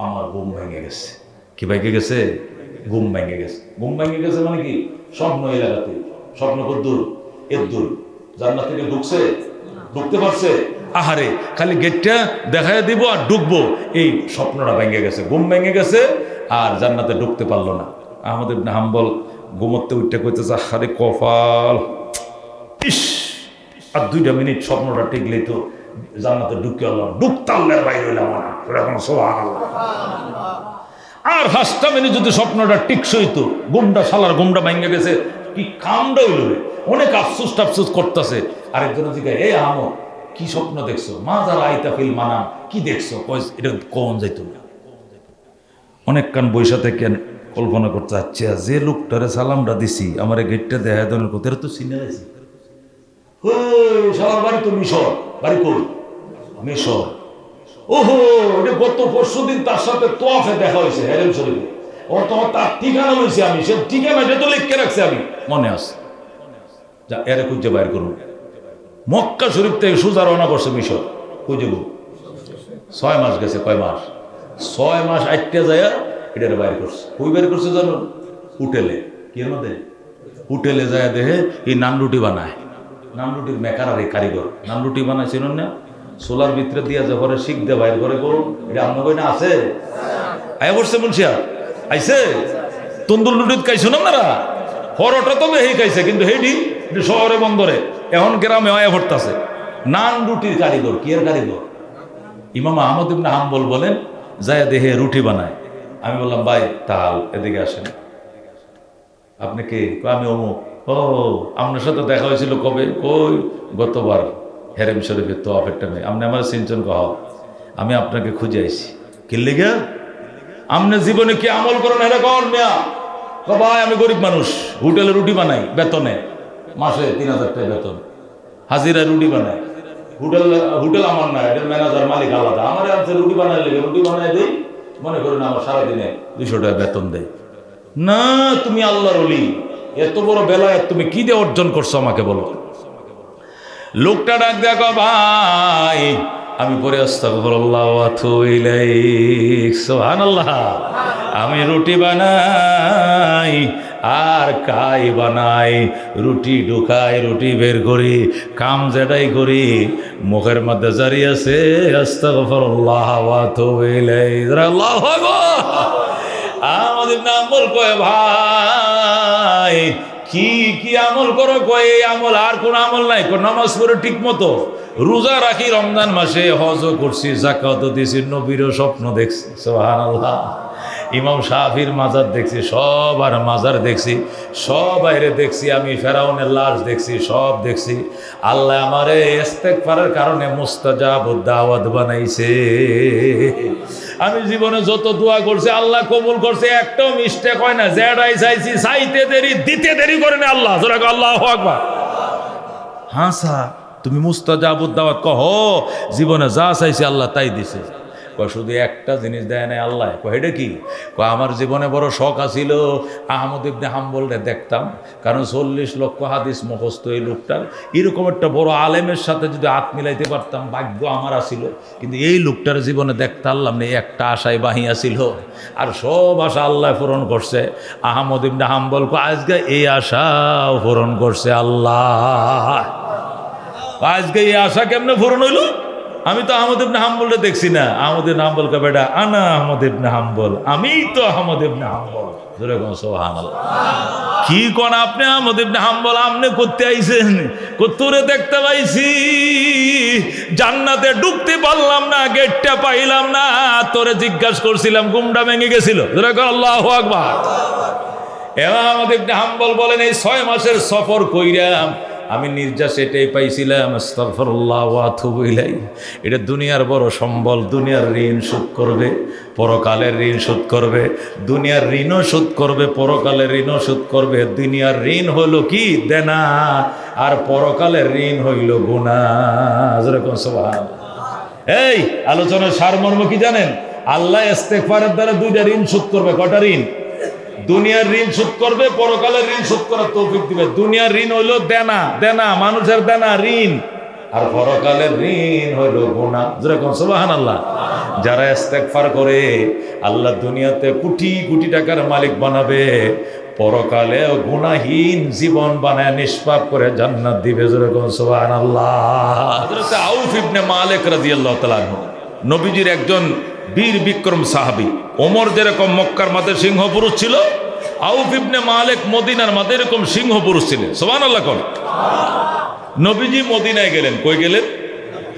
Speaker 1: আমার ঘুম ভেঙে গেছে। কি ভেঙে গেছে? ঘুম ভেঙে গেছে। ঘুম ভেঙে গেছে মানে কি? স্বপ্ন এলাকাতে। স্বপ্ন কদ্দূর? এর দূর। জান্নাত থেকে ঢুকছে, ঢুকতে পারছে, আহারে খালি গেটটা দেখাই দিব আর ঢুকবো, এই স্বপ্নটা ভেঙে গেছে, ঘুম ভেঙে গেছে, আর জান্নাতে ঢুকতে পারলো না। আহমদ ইবনে হাম্বল ঘুমোতে উঠতে কইতেছে, আহারে কপাল, ইস, আর 2 মিনিট স্বপ্নটা টিকলেই তো জান্নাতে ঢুকে হলাম, ঢুকতাল্লের বাইরে হইলাম না। সুবহানাল্লাহ। আর 5টা মিনিট যদি স্বপ্নটা টিকসই তো, ঘুমটা শালার ঘুমটা ভেঙে গেছে, কি কামটা হইল রে, অনেক আফসোস টাফসোস করতেছে। আরেকজন জিজ্ঞাসা, এ আমো কি স্বপ্ন দেখছো? মা যারা আইতা ফিল মানাম, কি দেখছো? এটা কখন যাইতো না। অনেক কান বৈশা থেকে কল্পনা করতে আচ্ছা, যে লোকটারে সালামটা দিছি আমার গেটটা দেখা দেওয়ার কথা তো চিনে গেছি। সবার বাড়ি তো মিশর, বাড়ি কই? মিশর। ওহো, এটা গত পরশু দিন তার সাথে তোয়াফে দেখা হয়েছে হেরেম শরীফে। ও তো তার ঠিকানা লইছি আমি, সে ঠিকানাটা তো লিখে রাখছি আমি, মনে আছে। যা এরে খুঁজে বাইর করুন। মক্কা শরীফ থেকে সোজা রওনা করছে মিশর, খুঁজে গো 6 মাস গেছে। কয় মাস? 6 মাস 8টা যায় এটারে বাইর করছে। কই বাইর করছে জানো? হোটেলে। কি এর মধ্যে? হোটেলে যায় দেখে এই নান রুটি বানায়। নান রুটির মেকার আর এই কারিগর নান রুটি বানাইছিল না, সোলার ভিতরে দিয়ে যে ঘরে শিখ দে বাইর করে গো। এটা আপনার কই না আছে? আয়া বসছে মুন্সিয়া আইছে। তন্দুর রুটি খাইছো না আপনারা? পরোটা তো বেশি খাইছে, কিন্তু হেডি শহরে বন্দরে এখন গ্রামে আয়া ভরতাছে। নান রুটির কারিগর। কি এর কারিগর? ইমাম আহমদ ইবনে হাম্বল বলেন যায় দেহে রুটি বানায়। আমি বললাম ভাই তাল এদিকে আসেন। আপনি কে? আমি অমুক। ও, আপনার সাথে দেখা হয়েছিল কবে? ওই গতবার হেরেম শরীফের তো অফেরটা নেই। আপনি আমার সিনচন কহ, আমি আপনাকে খুঁজে আইছি। কিনলে গিয়া আপনি জীবনে কি আমল করেন হেরে কন মিয়া? ভাই আমি গরিব মানুষ, হোটেলে রুটি বানাই বেতনে, মাসে 3000 টাকা বেতন, হাজিরা রুটি বানাই। হোটেল আমার না, এটা ম্যানেজার মালিক আলাদা। আমার আছে রুটি বানাই লেগে রুটি বানাই দেই, মনে করেন আমার সারাদিনে 200 টাকা বেতন দেয় না। তুমি আল্লাহর ওলি, এত বড় বেলায়েত তুমি কি দিয়ে অর্জন করছো আমাকে বলো। লোকটা ডাক দেখো, ভাই আমি পরে আস্তাগফিরুল্লাহ ওয়া আতুবু ইলাইহি, সুবহানাল্লাহ। আমি রুটি বানাই আর কাই বানাই, রুটি ঢুকাই, রুটি বের করি, কাম যেটাই করি মুখের মধ্যে জারি আছে আস্তাগফিরুল্লাহ ওয়া আতুবু ইলাইহি। আল্লাহু আকবার। আমাদের নাম বল কয় ভাই কি কি আমল করো? কয় এই আমল, আর কোন আমল নাই। নামাজ পড়ে ঠিক মতো, রোজা রাখি, রমজান মাসে হজও করছি, যাকাতও দিছি, নবীরও স্বপ্ন দেখছি, সুবহানাল্লাহ। ইমাম শাফির মাজার দেখছি, সবার মাজার দেখছি, সব বাইরে দেখছি, আমি ফেরাউনের লাশ দেখছি, সব দেখছি। আল্লাহ আমারে ইস্তেগফারের কারণে মুস্তাজাবুদ দাওয়াত বানাইছে। আমি জীবনে যত দোয়া করছি আল্লাহ কবুল করছে, একটাও মিস্টেক হয় না। যেটাই চাইছি চাইতে দেরি দিতে দেরি করে না আল্লাহ। জোরে কও আল্লাহু আকবার। হ্যাঁ স্যার, তুমি মুস্তাজাবুদ দাওয়াত কহ, জীবনে যা চাইছি আল্লাহ তাই দিছে। শুধু একটা জিনিস দেয় নাই আল্লাহ। এটা কি? আমার জীবনে বড় শখ আছিল আহমদ ইবনে হাম্বলরে দেখতাম, কারণ 40 লক্ষ হাদিস মুখস্থ এই লোকটার। এরকম একটা বড় আলেমের সাথে যদি হাত মিলাইতে পারতাম ভাগ্য আমার আছিল। কিন্তু এই লোকটার জীবনে দেখতে পারলাম না, একটা আশায় বাহিয়া ছিল, আর সব আশা আল্লাহ পূরণ করছে। আহমদ ইবনে হাম্বল আজকে এই আশাও পূরণ করছে আল্লাহ। আজকে এই আশা কেমনে পূরণ হইল? আমি তো আহমদ ইবনে হাম্বলরে দেখছি না। আহমদ ইবনে হাম্বল কা বেটা আনা আহমদ ইবনে হাম্বল, আমি তো আহমদ ইবনে হাম্বল। জোরে কোন সুবহানাল্লাহ। কি কোন আপনি আহমদ ইবনে হাম্বল? আপনি করতে আইছেন? তোরে দেখতে পাইছি, জান্নাতে ঢুকতে পারলাম না, গেটটা পাইলাম না, তোরে জিজ্ঞাসা করছিলাম ঘুমটা ভেঙে গেছিল। জোরে কোন আল্লাহু আকবার। এবার আহমদ ইবনে হাম্বল বলেন এই 6 মাসের সফর কইরাম আমি নির্যাস এটাই পাইছিলাম আস্তাগফিরুল্লাহ ওয়া আতুবু ইলাইহি। এটা দুনিয়ার বড় সম্বল, দুনিয়ার ঋণ শোধ করবে, পরকালের ঋণ শোধ করবে, দুনিয়ার ঋণও শোধ করবে, পরকালের ঋণও শোধ করবে। দুনিয়ার ঋণ হইল কি? দেনা, আর পরকালের ঋণ হইল গুনাহ। যেরকম সুবহানাল্লাহ। এই আলোচনার সারমর্ম কি জানেন? আল্লাহ ইস্তেগফারের দ্বারা 2টা ঋণ শোধ করবে। কয়টা ঋণ? দুনিয়ার ঋণ শোধ করবে, পরকালের ঋণ শোধ করার তৌফিক দিবে। দুনিয়ার ঋণ হইলো দেনা, দেনা মানুষের দেনা ঋণ, আর পরকালের ঋণ হইলো গুনাহ। যেরকম সুবহানাল্লাহ। যারা ইস্তেগফার করে আল্লাহ দুনিয়াতে কোটি কোটি টাকার মালিক বানাবে, পরকালে গুনাহীন জীবন বানায় নিষ্পাপ করে জান্নাত দিবে। যেরকম সুবহানাল্লাহ। হযরত আউফ ইবনে মালিক রাদিয়াল্লাহু তাআলা আনহু নবীজির একজন বীর বিক্রম সাহাবী। ওমর যেরকম মক্কার মাঝে সিংহ পুরুষ ছিল, আউফ ইবনে মালিক মদিনার মাঝে এরকম সিংহ পুরুষ ছিলেন। সুবহানাল্লাহ। কোন নবীজি মদিনায় গেলেন, কই গেলেন?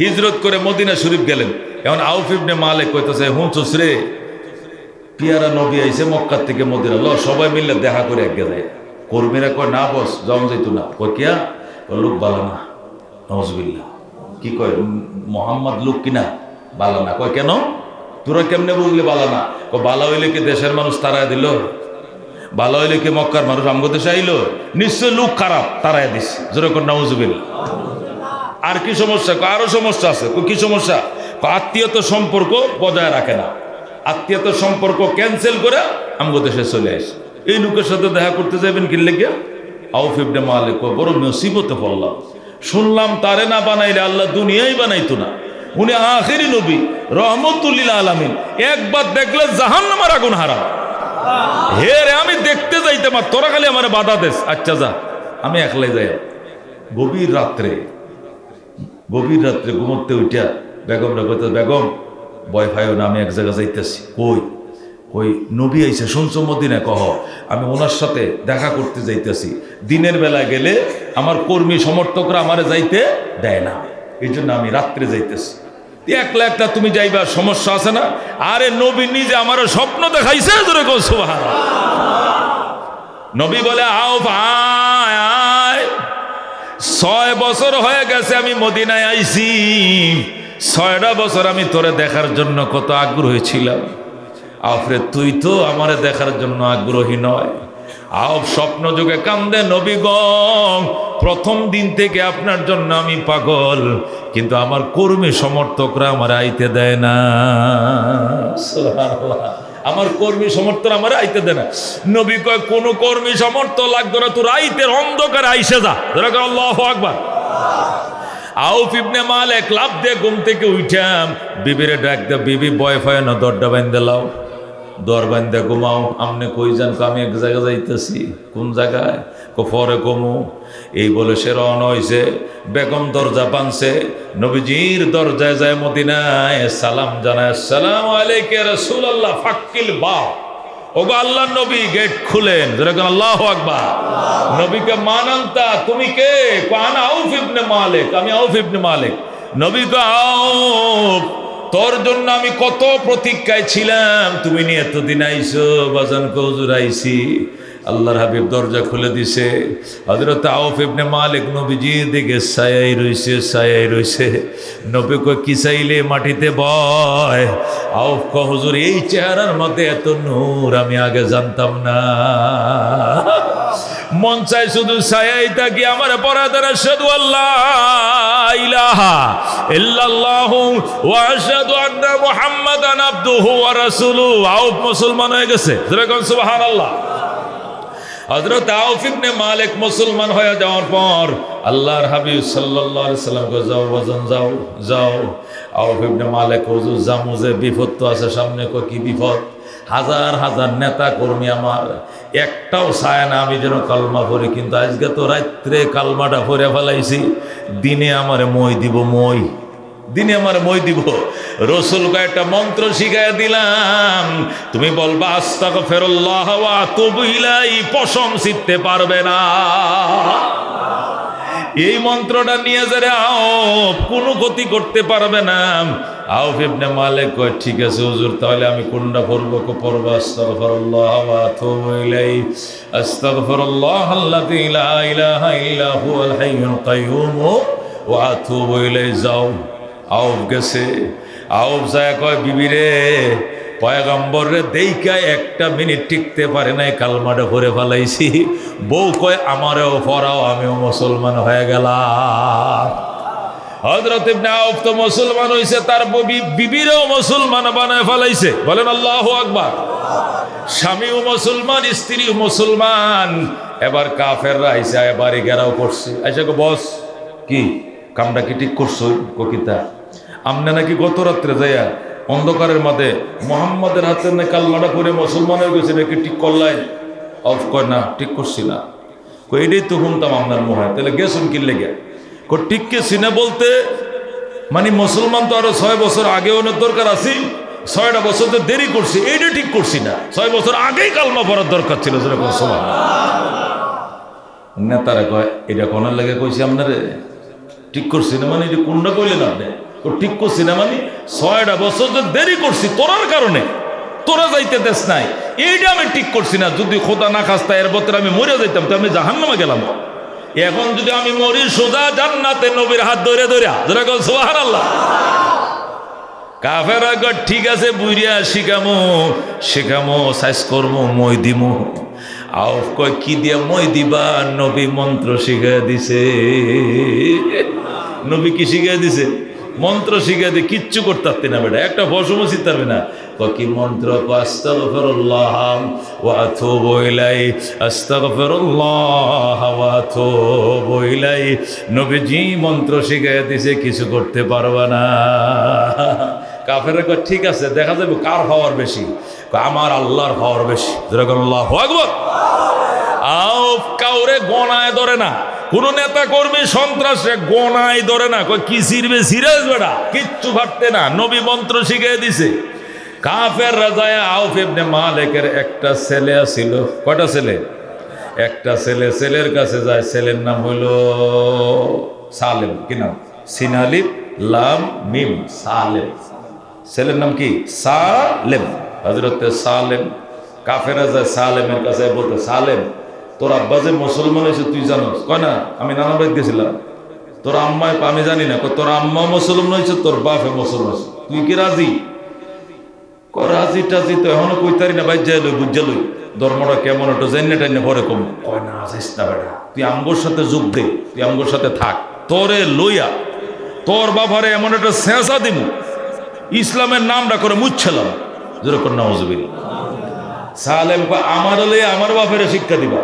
Speaker 1: হিজরত করে মদিনা শরীফ গেলেন। এখন আউফ ইবনে মালিক কইতেছে, হুঁচুস রে, পিয়ারা নবী আইছে মক্কার থেকে মদিনা, ল সবাই মিলে দেখা করে এক গেলে। কর্মীরা কয় না বস যাওয়া যাইতো না, কয় কিয়া, লোক বালা না, নওয়াজবিল্লাহ। কি কয় মোহাম্মদ লোক কিনা বালা না। কয় কেন, তোরা কেমনে বুঝলে বালা না? বালা হইলে কি দেশের মানুষ তারাই দিল? বালা হইলে কি মক্কার মানুষ আমগো দেশে আইলো? নিশ্চয় লোক খারাপ, তারাই দিস। যেরকম নওয়াজবিল্লাহ। আর কি সমস্যা? আরো সমস্যা আছে। কি সমস্যা? আত্মীয়তা সম্পর্ক বজায় রাখে না, আত্মীয়তা সম্পর্ক ক্যান্সেল করে আমগো দেশে চলে আসে। এই লোকের সাথে দেখা করতে যাবেন কি লেগে? আউফ ইবনে মালিক বড় মুসিবতে পড়লাম, শুনলাম তারে না বানাইলে আল্লাহ দুনিয়াই বানাইতো না। উনি আখেরি নবী, রহমতুল লিল আলামিন। একবার দেখলে জাহান্নামের আগুন হারাম। হে রে, আমি দেখতে যাইতে পার, তোরা খালি আমার বাধা দেস। আচ্ছা যা, আমি একলাই যাই। গভীর রাত্রে ঘুমোতে উঠা বেগম রেখে, বেগম ভয় পাইও না, আমি এক জায়গায় যাইতেছি। কই নবী আইছে শুনছো মদিনা? কহ আমি ওনার সাথে দেখা করতে যাইতেছি। দিনের বেলায় গেলে আমার কর্মী সমর্থকরা আমারে যাইতে দেয় না, এই জন্য আমি রাত্রে যাইতেছি। একলা একটা তুমি যাইবা, সমস্যা আছে না? আরে নবী নিজে আমার স্বপ্ন দেখাইছে। সুবহানাল্লাহ। নবী বলে আও ভাই, 6 বছর হয়ে গেছে আমি মদিনায় আইছি। 6টা বছর আমি তোরে দেখার জন্য কত আগ্রহী ছিলাম। আফরে তুই তো আমারে দেখার জন্য আগ্রহী নয়। আও স্বপ্ন যুগে কান্দে, নবী গো প্রথম দিন থেকে আপনার জন্য আমি পাগল, কিন্তু আমার কর্মী সমর্থকরা আমার আইতে দেয় না। সুবহানাল্লাহ। আমার কর্মী সমর্থক আমার আইতে দেয় না। নবী কয় কোন কর্মী সমর্থক লাগতো না, তোর আইতের অন্ধকার আইসে যা। আল্লাহু আকবার। আউফ ইবনে মালিক লাফ দিয়ে ঘুম থেকে উঠাম, বিবিরে ডাক দে, বিবি ভয় পায় না, দরজা বাইন্ধে লাও, দর বাইন্ধে ঘুমাও। আমনে কই যান? আমি এক জায়গায় যাইতেছি। কোন জায়গায়? পরে কমু। এই বলে সে রওনা হইছে। বেগম দরজা বানছে, নবীজির দরজায় যায় মদিনায় সালাম জানায়, আসসালামু আলাইকা রাসূলুল্লাহ ফাক্কিল বা। ওগো আল্লাহর নবী, গেট খুলেন। যেরকম আল্লাহু আকবার। নবীকে মানান্তা, তুমি কে? আনা আউফ ইবনে মালিক, আমি আউফ ইবনে মালিক। নবী কো আউফ, তোর জন্য আমি কত প্রতীক্ষায় ছিলাম, তুমি নিয়ে এতদিন আইসো। বাজান কো হুজুর আইছি। আল্লাহর হাবিব দরজা খুলে দিছে। হযরত আউফ ইবনে মালিক নবীজির দিকে ছায়াই রইছে। নবী কই কি চাইলে? মাটিতে বয়। আউফ কো হুজুর এই চেহারার মধ্যে এত নূর আমি আগে জানতাম না। মন চাই শুধু ছায়াই থাকি, আমার পরাদার আশহাদু আল্লা ইলাহা ইল্লাল্লাহু ওয়া আশহাদু আন্না মুহাম্মাদান আবদুহু ওয়া রাসূলুহু। আউফ মুসলমান হয়ে গেছে। যেরকম সুবহানাল্লাহ। হযরত আউফ ইবনে মালিক মুসলমান হয়ে যাওয়ার পর আল্লাহর হাবিব সাল্লাল্লাহু আলাইহি সাল্লাম কো যাও বাজান যাও। আউফ ইবনে মালিক হুজুর জামু যে বিপদ তো আছে সামনে। কো কি বিপদ? হাজার হাজার নেতা কর্মী আমার একটাও চায় না আমি যেন কালমা পড়ি, কিন্তু আজকে তো রাত্রে কালমাটা পড়ে ফেলাইছি। দিনে আমার মই দিব, দিনে আমার মই দিব। রসুলকে একটা মন্ত্র শিখাই দিলাম, তুমি বলবা আস্তাগফিরুল্লাহ ওয়া আতুবু ইলাইহি, পশম ছিঁড়তে পারবে না। এই মন্ত্রটা নিয়ে যারে আউফ কোনো ক্ষতি করতে পারবে না। আউফ ইবনে মালিক কয় ঠিক আছে হুজুর, তাহলে আমি কোনটা পড়বো? পড়বো আস্তাগফিরুল্লাহ ওয়া আতুবু ইলাইহি, আস্তাগফিরুল্লাহ আল্লাযী লা ইলাহা ইল্লা হুয়াল হাইয়ুল কাইয়্যুম ওয়া আতুবু ইলাইহি। যাও। আউফ গেছে। আউফ যায় কয় বিবিরে, পয়গম্বর রে দেইকা একটা মিনিট টিকতে পারে নাই, কালমাটা পড়ে ফেলাইছি। বউ কয় আমারেও পড়াও, আমিও মুসলমান হয়ে গেলাম। হযরত ইবনে আউফ তো মুসলমান হইছে, তার বিবিরেও মুসলমান বানায় ফেলাইছে। বলেন আল্লাহু আকবার। স্বামীও মুসলমান, স্ত্রীও মুসলমান। এবার কাফেররা আইসা বাড়ি ঘেরাও করছে। আইসা কো বস কি কামটা কি ঠিক করছো? ককিতা আমনে নাকি গত রাত্রে যাইয়া অন্ধকারের মাঝে মোহাম্মদের হাতে না কালমাটা পড়ে মুসলমান হয়ে গেছে, নাকি ঠিক করলাই? অফ কয় না, ঠিক করছি না। কই এটাই তো শুনতাম আপনার মনে। তাহলে গেছুন কিনলে গে? কো ঠিক কেছি না বলতে মানে মুসলমান তো আরো 6 বছর আগে অনেক দরকার আছে, 6টা বছর তো দেরি করছি, এইটা ঠিক করছি না। 6 বছর আগেই কালমা পড়ার দরকার ছিল। যেরকম সময় নেতারা কয় এটা কোনার লাগে কইছি আপনারে ঠিক করছি না মানে এটা কোনটা কইলেন আপনি? ঠিক করছি না মানে 6টা বছর তো দেরি করছি তোরার কারণে। তোরা যাইতে দেশ নাই, এইটা আমি ঠিক করছি না। যদি খোদা না খাস্তা এর বছর আমি মরে যাইতাম তো আমি জাহান্নামে গেলাম। এখন যদি আমি মরি সোজা জান্নাতে নবীর হাত ধরে ধরে সুবহানাল্লাহ। কাফেররা কয় ঠিক আছে বুইরিয়া শিখামো সাইজ করবো মই দিমু। আউফ কয় কি দিয়ে মই দিবা? নবী মন্ত্র শিখাই দিছে। নবী কি শিখাই দিছে? মন্ত্র শিখাই দিয়ে কিচ্ছু করতে পারতি না বেটা, একটা ফসমও শিখতে পারবি না। কি মন্ত্র? আস্তাগফিরুল্লাহ ওয়া আতুবু ইলাইহি, আস্তাগফিরুল্লাহ ওয়া আতুবু ইলাইহি। নবীজি মন্ত্র শিখাই দিছে, কিছু করতে পারবা না। কাফেররা কয় ঠিক আছে, দেখা যাবে কার পাওয়ার বেশি। আমার আল্লাহর পাওয়ার বেশি। আল্লাহু আকবার। আউফ কাউরে গনায় ধরে না, কোন নেতা কর্মী সন্ত্রাসে গনায় ধরে না। কয় কি সিরবে সিরাজ বেড়া, কিচ্ছু ভাবতে না, নবী মন্ত্র শিখিয়ে দিছে। কাফের রাজায় আউফ ইবনে মালিকের একটা ছেলে ছিল। কয়টা ছেলে? একটা ছেলে। ছেলের কাছে যায়, ছেলের নাম হলো সালেম। কি নাম? সিন আলিফ লাম মিম, সালেম। ছেলের নাম কি? সালেম। হযরতে সালেম। কাফেরা যায় সালেমের কাছে, বলতে সালেম তোর আব্বা যে মুসলমান হয়েছে তুই জানোস? কয় না, আমি নানা বাড়ি গেছিলাম। তোর আম্মা? আমি জানি না। তোর আম্মা মুসলমান হয়েছে, তোর বাপে মুসলমান হয়েছে, তুই কি রাজি? রাজি টাজি তো এখনো কইতারি না, ভাই যাই লই বুঝা লই ধর্মটা কেমন একটু জানি টাইনে পরে কম। কয় না আসিস না বেটা, তুই আমগোর সাথে যোগ দে, তুই আমগোর সাথে থাক, তোরে লইয়া তোর বাবারে এমন একটা শেষা দিব, ইসলামের নামটা করে মুচ্ছালাম। যেরকম নাউজুবিল্লাহ। সালেম আমার লইয়া আমার বাপের শিক্ষা দিবা,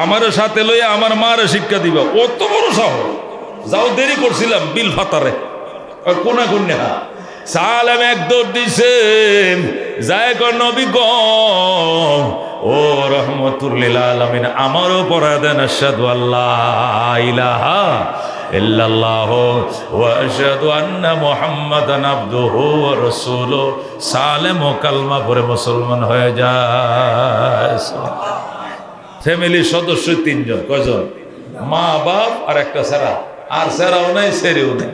Speaker 1: আমার সাথে লইয়া আমার মার শিক্ষা দিবা, অত বড় সাহস! যাও, দেরি করছিলাম বিল ফাতারে কোনা কন্যা। সালেম এক দৌড় দিছে, যায় গো নবী গো, ও রহমতুল্লিল আলামিন, আমারও পড়া দেন আশহাদু আল্লাহ ইলাহা ইল্লাল্লাহ ওয়া আশহাদু আন্না মুহাম্মাদান আবদুহু ওয়া রাসূলুহু। সালেম ও কালমা পড়ে মুসলমান হয়ে যায়। ফ্যামিলির সদস্য 3 জন। কয়জন? মা বাপ আর একটা সেরা, আর সেরাও নাই সেরেও নাই।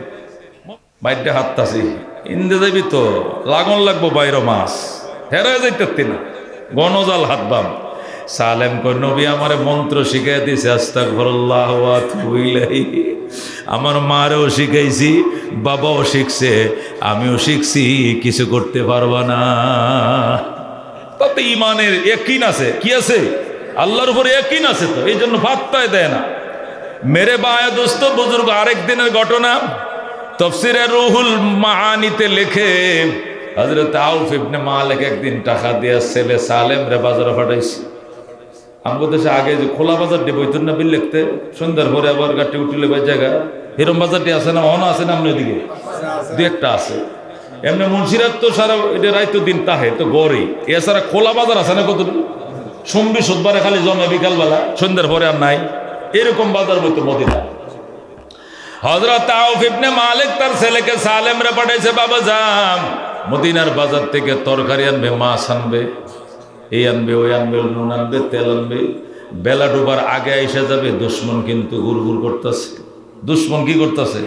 Speaker 1: বাইরটা হাততাছি ইন্দে যাবি তো লাগন লাগবো, বাইরে মাছ হেরা যাইতে না, গণজাল হাত বাম। সালেম কই নবী আমারে মন্ত্র শিখাই দিছে, আস্তাগফিরুল্লাহ ওয়া আতুবু ইলাইহি। আমার মারেও শিখাইছি, বাবাও শিখছে, আমিও শিখছি, কিছু করতে পারবা না। তাতে ইমানের ইয়াকিন আছে। কি আছে? আল্লাহর উপরে ইয়াকিন আছে, তো এই জন্য পাত্তায় দেয় না। মেরে বায়া দোস্ত বুজুর্গ, আরেক দিনের ঘটনা তাফসীরে রুহুল মাআনিতে লেখে, হযরত আউফ ইবনে মালিক একদিন টাকা দিয়ে ছেলে সালেম রে বাজারে পাঠাইছে। আমাদের দেশে আগে যে খোলা বাজার দিয়ে বইতেন না বিল লিখতে, সন্ধ্যার পরে আবার গাড়ি উঠিলে বাই জায়গা এরম বাজারটি আছে না? অন আছে না? আপনার দিকে 2-1টা আছে। এমনি মুন্সিরাত তো সারা এটা রাইতো দিন তাহে তো গড়েই, এছাড়া খোলা বাজার আছে না কত? সোমবার সোমবারে খালি জমে বিকালবেলা, সন্ধ্যার পরে আর নাই। এরকম বাজার বইতো মদিনা। হযরত আউফ ইবনে মালিক তার ছেলেকে সালেম রে পাঠাইছে, বাবা যান মদিনার বাজার থেকে তরকারি আনবে, মাছ আনবে, এই আনবে, ওই আনবে, নুন আনবে, তেল আনবে। বেলা ডুবার আগে এসে যাবে। দুশ্মন কিন্তু গুড়গুড় করতেছে। দুশ্মন কি করতেছে?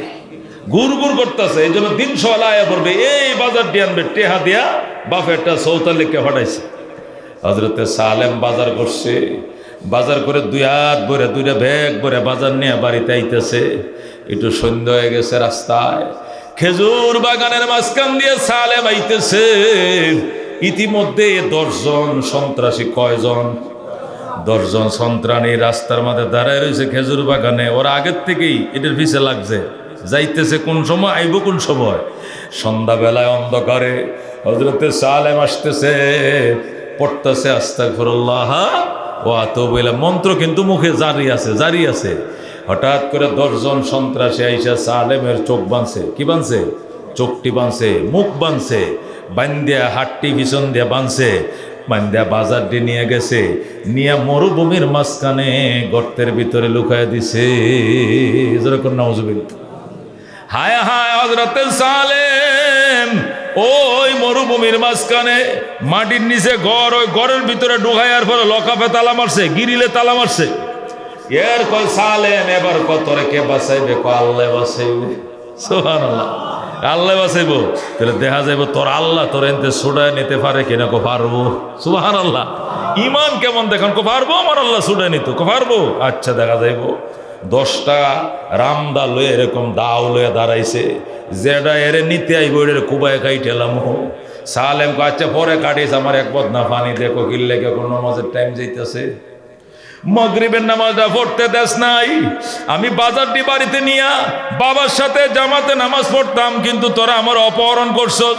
Speaker 1: গুড়গুড় করতেছে। এই জন্য দিন সকালে আয়া পড়বে, এই বাজারটি আনবে, টেহা দিয়া বাপেরটা চৌতালিকে হটাইছে। হযরতে সালেম বাজার করছে, বাজার করে 2 হাত ভরে 2টা ব্যাগ ভরে বাজার নিয়ে বাড়িতে আইতেছে। একটু সন্ধ্যা হয়ে গেছে, রাস্তায় খেজুর বাগানের মাঝখান দিয়ে সালেম আইতেছে। ইতিমধ্যে 10 জন সন্ত্রাসী, কয়জন? 10 জন সন্ত্রাসী রাস্তার মাঝে দাঁড়ায় রয়েছে খেজুর বাগানে। ওরা আগের থেকেই এটার পিছে লাগছে, যাইতেছে কোন সময়, আইব কোন সময়। সন্ধ্যাবেলায় অন্ধকারে হযরতে সালেম আসতেছে, পড়তেছে আস্তাগফিরুল্লাহ ওয়া আতুবু ইলাইহি, মন্ত্র কিন্তু মুখে জারি আছে, জারি আছে। হঠাৎ করে 10 জন সন্ত্রাসী আইসা সালেমের চোখ বাঁধছে। কি বাঁধছে? চোখটি বাঁধছে, মুখ বাঁধছে, বান্দিয়া হাটটি পিছন দিয়ে বাঁধছে, বান্দিয়া বাজার দিয়ে নিয়ে গেছে, নিয়ে মরুভূমির মাঝখানে গর্তের ভিতরে লুকায় দিছে। যেরকম নাউজুবিল্লাহ। হায় হায়, হযরতে সালেম ওই মরুভূমির মাঝখানে মাটির নিচে ঘর, ওই ঘরের ভিতরে ঢুকাইয়ার পরে লকাপে তালা মারছে, গিরিলে তালা মারছে। এর কয় সালেম এবার কত রে কে বাঁচাইবে? আল্লাহ বাঁচাইবে। সুবহানাল্লাহ। আল্লাহ বাঁচাইবো, তাহলে দেখা যাইব তোর আল্লাহ তোর এনতে ছুটায় নিতে পারে কিনা, কো পারবো। সুবহানাল্লাহ। ইমান কেমন দেখুন, কো পারবো আমার আল্লাহ ছুটায় নিত, কো পারবো। আচ্ছা দেখা যাইব 10টা রামদা লয়ে এরকম দাও লয়ে দাঁড়াইছে, যেটা এরে নিতে আইব এর কুবায় কাইটেলাম। সালেম কো আচ্ছা পরে কাটিস, আমার এক বদনা পানি দেখো কিনলে কোন নামাজের টাইম যাইতেছে, মাগরিবের নামাজটা পড়তে দেশ নাই। আমি বাজারটি বাড়িতে নিয়া বাবার সাথে জামাতে নামাজ পড়তাম, কিন্তু তোরা আমার অপহরণ করছস।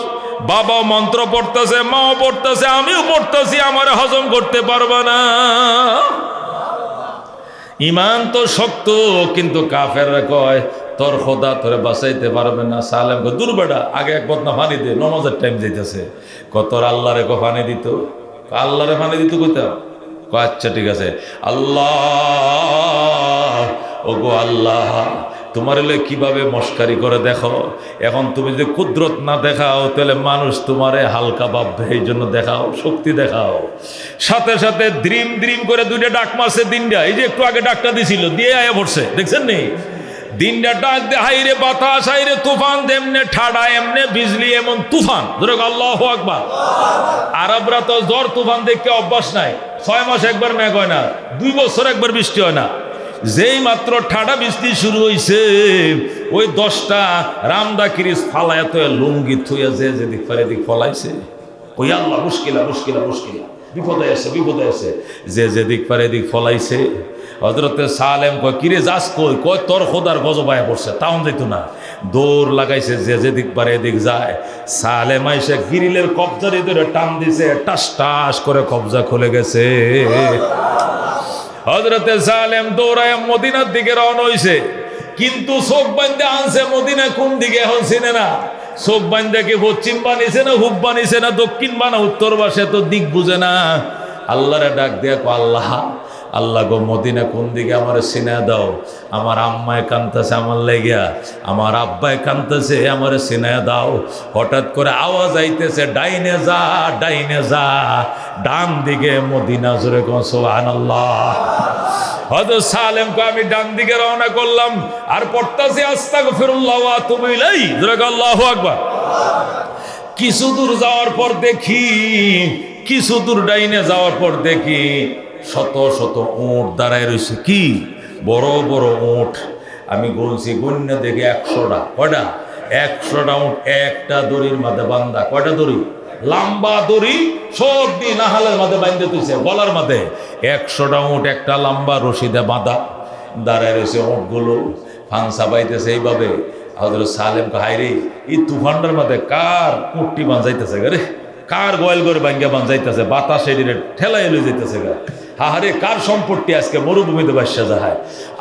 Speaker 1: বাবাও মন্ত্র পড়তেছে, মাও পড়তেছে, আমিও পড়তেছি, আমার হজম করতে পারবা না। ইমান তো শক্ত, কিন্তু কাফেররা কয় তোর খোদা তোরে বাঁচাইতে পারবে না। সালেম কো দূর বেটা, আগে এক বদনা পানি দে, নমাজের টাইম যাইতেছে। তোর আল্লাহরে কো পানি দিত, আল্লাহরে পানি দিত কইতাম। আচ্ছা ঠিক আছে। আল্লাহ, ও গো আল্লাহ, তোমার এলে কিভাবে মস্কারি করে দেখো। এখন তুমি যদি কুদরত না দেখাও তাহলে মানুষ তোমারে হালকা ভাববে, এই জন্য দেখাও, শক্তি দেখাও। সাথে সাথে দ্রিম দ্রিম করে 2টা ডাক মারছে দিনটা। এই যে একটু আগে ডাকটা দিছিল, দিয়ে আয়া পড়ছে, দেখছেন নি? দিনটা ডাক দে, হাইরে বাতাস, হাইরে তুফান, যেমনে ঠাডা এমনে বিজলি, এমন তুফান। ধরে আল্লাহু আকবার। আরবরা তো ঝড় তুফান দেখতে অভ্যাস নাই। 6 মাস একবার মেঘ হয় না, 2 বছর একবার বৃষ্টি হয় না। যেই মাত্র ঠাডা বৃষ্টি শুরু হয়েছে, ওই 10টা রামদা কিরিস ফালায় তো লুঙ্গি থুইয়া যেদিক পারে দিক ফলাইছে। ওই আল্লাহ, মুশকিলা মুশকিলা মুশকিলা, বিপদে আছে বিপদে আছে, যেদিক পারে দিক ফলাইছে। হযরতে সালেম কয় কিরে যাস কই? কয় তোর খোদার গজবায় পড়ছে, তাও যাইত না। দৌড় লাগাইছে, যেদিক পারে এদিক যায়। সালেম আইসে গিরিলের কবজারে ধরে টান দিছে, টাস টাস করে কবজা খুলে গেছে। হযরতে সালেম দৌড়ায় মদিনার দিকে রওনা হইছে, কিন্তু চোখ বান্ধে আনছে মদিনা কোন দিকে এখন চিনে না। চোখ বান্ধে কি পশ্চিম বানিয়েছে না হুব বানিয়েছে না দক্ষিণ বানা উত্তর বাসে, তো দিক বুঝে না। আল্লাহরে ডাক দিয়ে কো আল্লাহ, আল্লাহ গো মদিনা কোন দিকে আমার চিনা দাও। আমার আম্মায় কানতেছে আমার লেগিয়া, আমার আব্বায় কানতেছে আমার চিনা দাও। হঠাৎ করে আওয়াজ আইতেছে, ডাইনে যা ডাইনে যা, ডান দিকে মদিনা। জোরে কোন সুবহানাল্লাহ। হযরত সালেম কো আমি ডান দিকে রওনা করলাম, আর পড়তাছি আস্তাগফিরুল্লাহ ওয়া আতুবু ইলাইহি। জোরে কোন আল্লাহু আকবার। কিছু দূর যাওয়ার পর দেখি, কিছু দূর ডাইনে যাওয়ার পর দেখি শত শত উট দাঁড়ায় রয়েছে। কি বড় বড় উট, আমি গুনছি, গুন্না দেখে 100টা। কয়টা? 100টা উট একটা দড়ির মাঝে বান্ধা। কয়টা দড়ি? লম্বা দড়ি, সব দিন নাহালের মাঝে বাঁধতে তুইছে, গলার মাঝে। 100টা উট একটা লম্বা রশিদে বাঁধা দাঁড়ায় রয়েছে। উটগুলো ফাংসা পাইতেছে এইভাবে। হযরত সালেম হাইরে, এই তুফানটার মাঝে কার উটটি বাঁধাইতেছে রে, কার গোয়াল করে ভাঙ্গা বাঁধাইতেছে, বাতাস এদিকে ঠেলাই লয়ে যাইতেছে গা। হাহারে কার সম্পত্তি আজকে মরুভূমিতে বাসা যায়।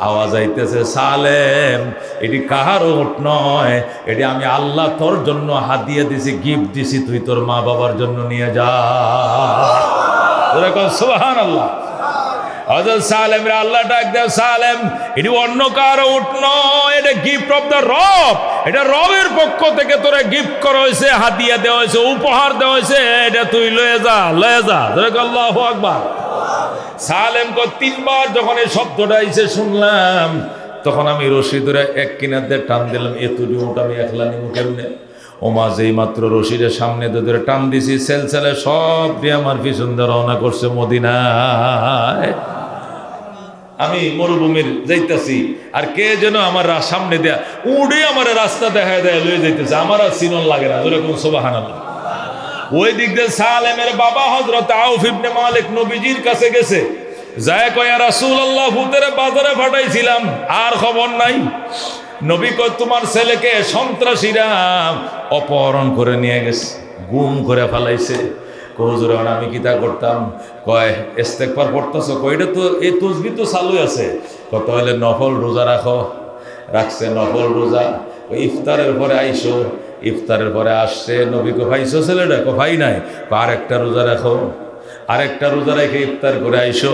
Speaker 1: আওয়াজ আইতেছে, সালেম এটি কাহার উট নয়, এটি আমি আল্লাহ তোর জন্য হাদিয়া দিছি, গিফট দিছি, তুই তোর মা বাবার জন্য নিয়ে যা। সুবহানাল্লাহ। হযরত সালেম রে আল্লাহ ডাক দেয়, সালেম এটি অন্য কারো উট নয়, এটা গিফট অফ দ্য রব। এটা রবের পক্ষ থেকে তোরা গিফট করা হয়েছে, হাদিয়া দেওয়া হয়েছে, উপহার দেওয়া হয়েছে, এটা তুই লয়ে যা লয়ে যা। আল্লাহু আকবার। সালেম কো 3বার যখন এই শব্দটা এসে শুনলাম, তখন আমি রশি ধরে এক কিনার দিয়ে টান দিলাম। এতটুকু উট আমি একলা নিব কেমনে? ও মা যেই মাত্র রশিদের সামনে ধরে টান দিছি, সেলসেলে সব দিয়ে আমার পিছন দিয়ে রওনা করছে মদিনায়। আমি মরুভূমির যাইতেছি, আর কে যেন আমার সামনে দেয়া উড়ে আমার রাস্তা দেখা দেয় লয়ে যাইতেছে, আমার আর চিনন লাগে না। যেরকম সুবহানাল্লাহ। ওই দিক দিয়ে সালেমের বাবা হযরত আউফ ইবনে মালিক নবীজির কাছে গেছে, যায় কয় ইয়া রাসূলুল্লাহ, ভূতের বাজারে পাঠাইছিলাম, আর খবর নাই। নবী কয় তোমার ছেলেকে সন্ত্রাসীরা অপহরণ করে নিয়ে গেছে, গুম করে ফেলাইছে। হুজুর আমি কি তা করতাম? কয় ইস্তেগফার পড়তেছো? কয় এটা তো এই তাসবিহ তো চালু আছে। কত হলে নফল রোজা রাখো, রাখছে নফল রোজা। ইফতারের পরে আইসো, ইফতারের পরে আসছে, নবী কো ভাইছো ছেলেটা? কো ভাই নাই। আরেকটা রোজা রাখো, আরেকটা রোজা রেখে ইফতার করে আইসো,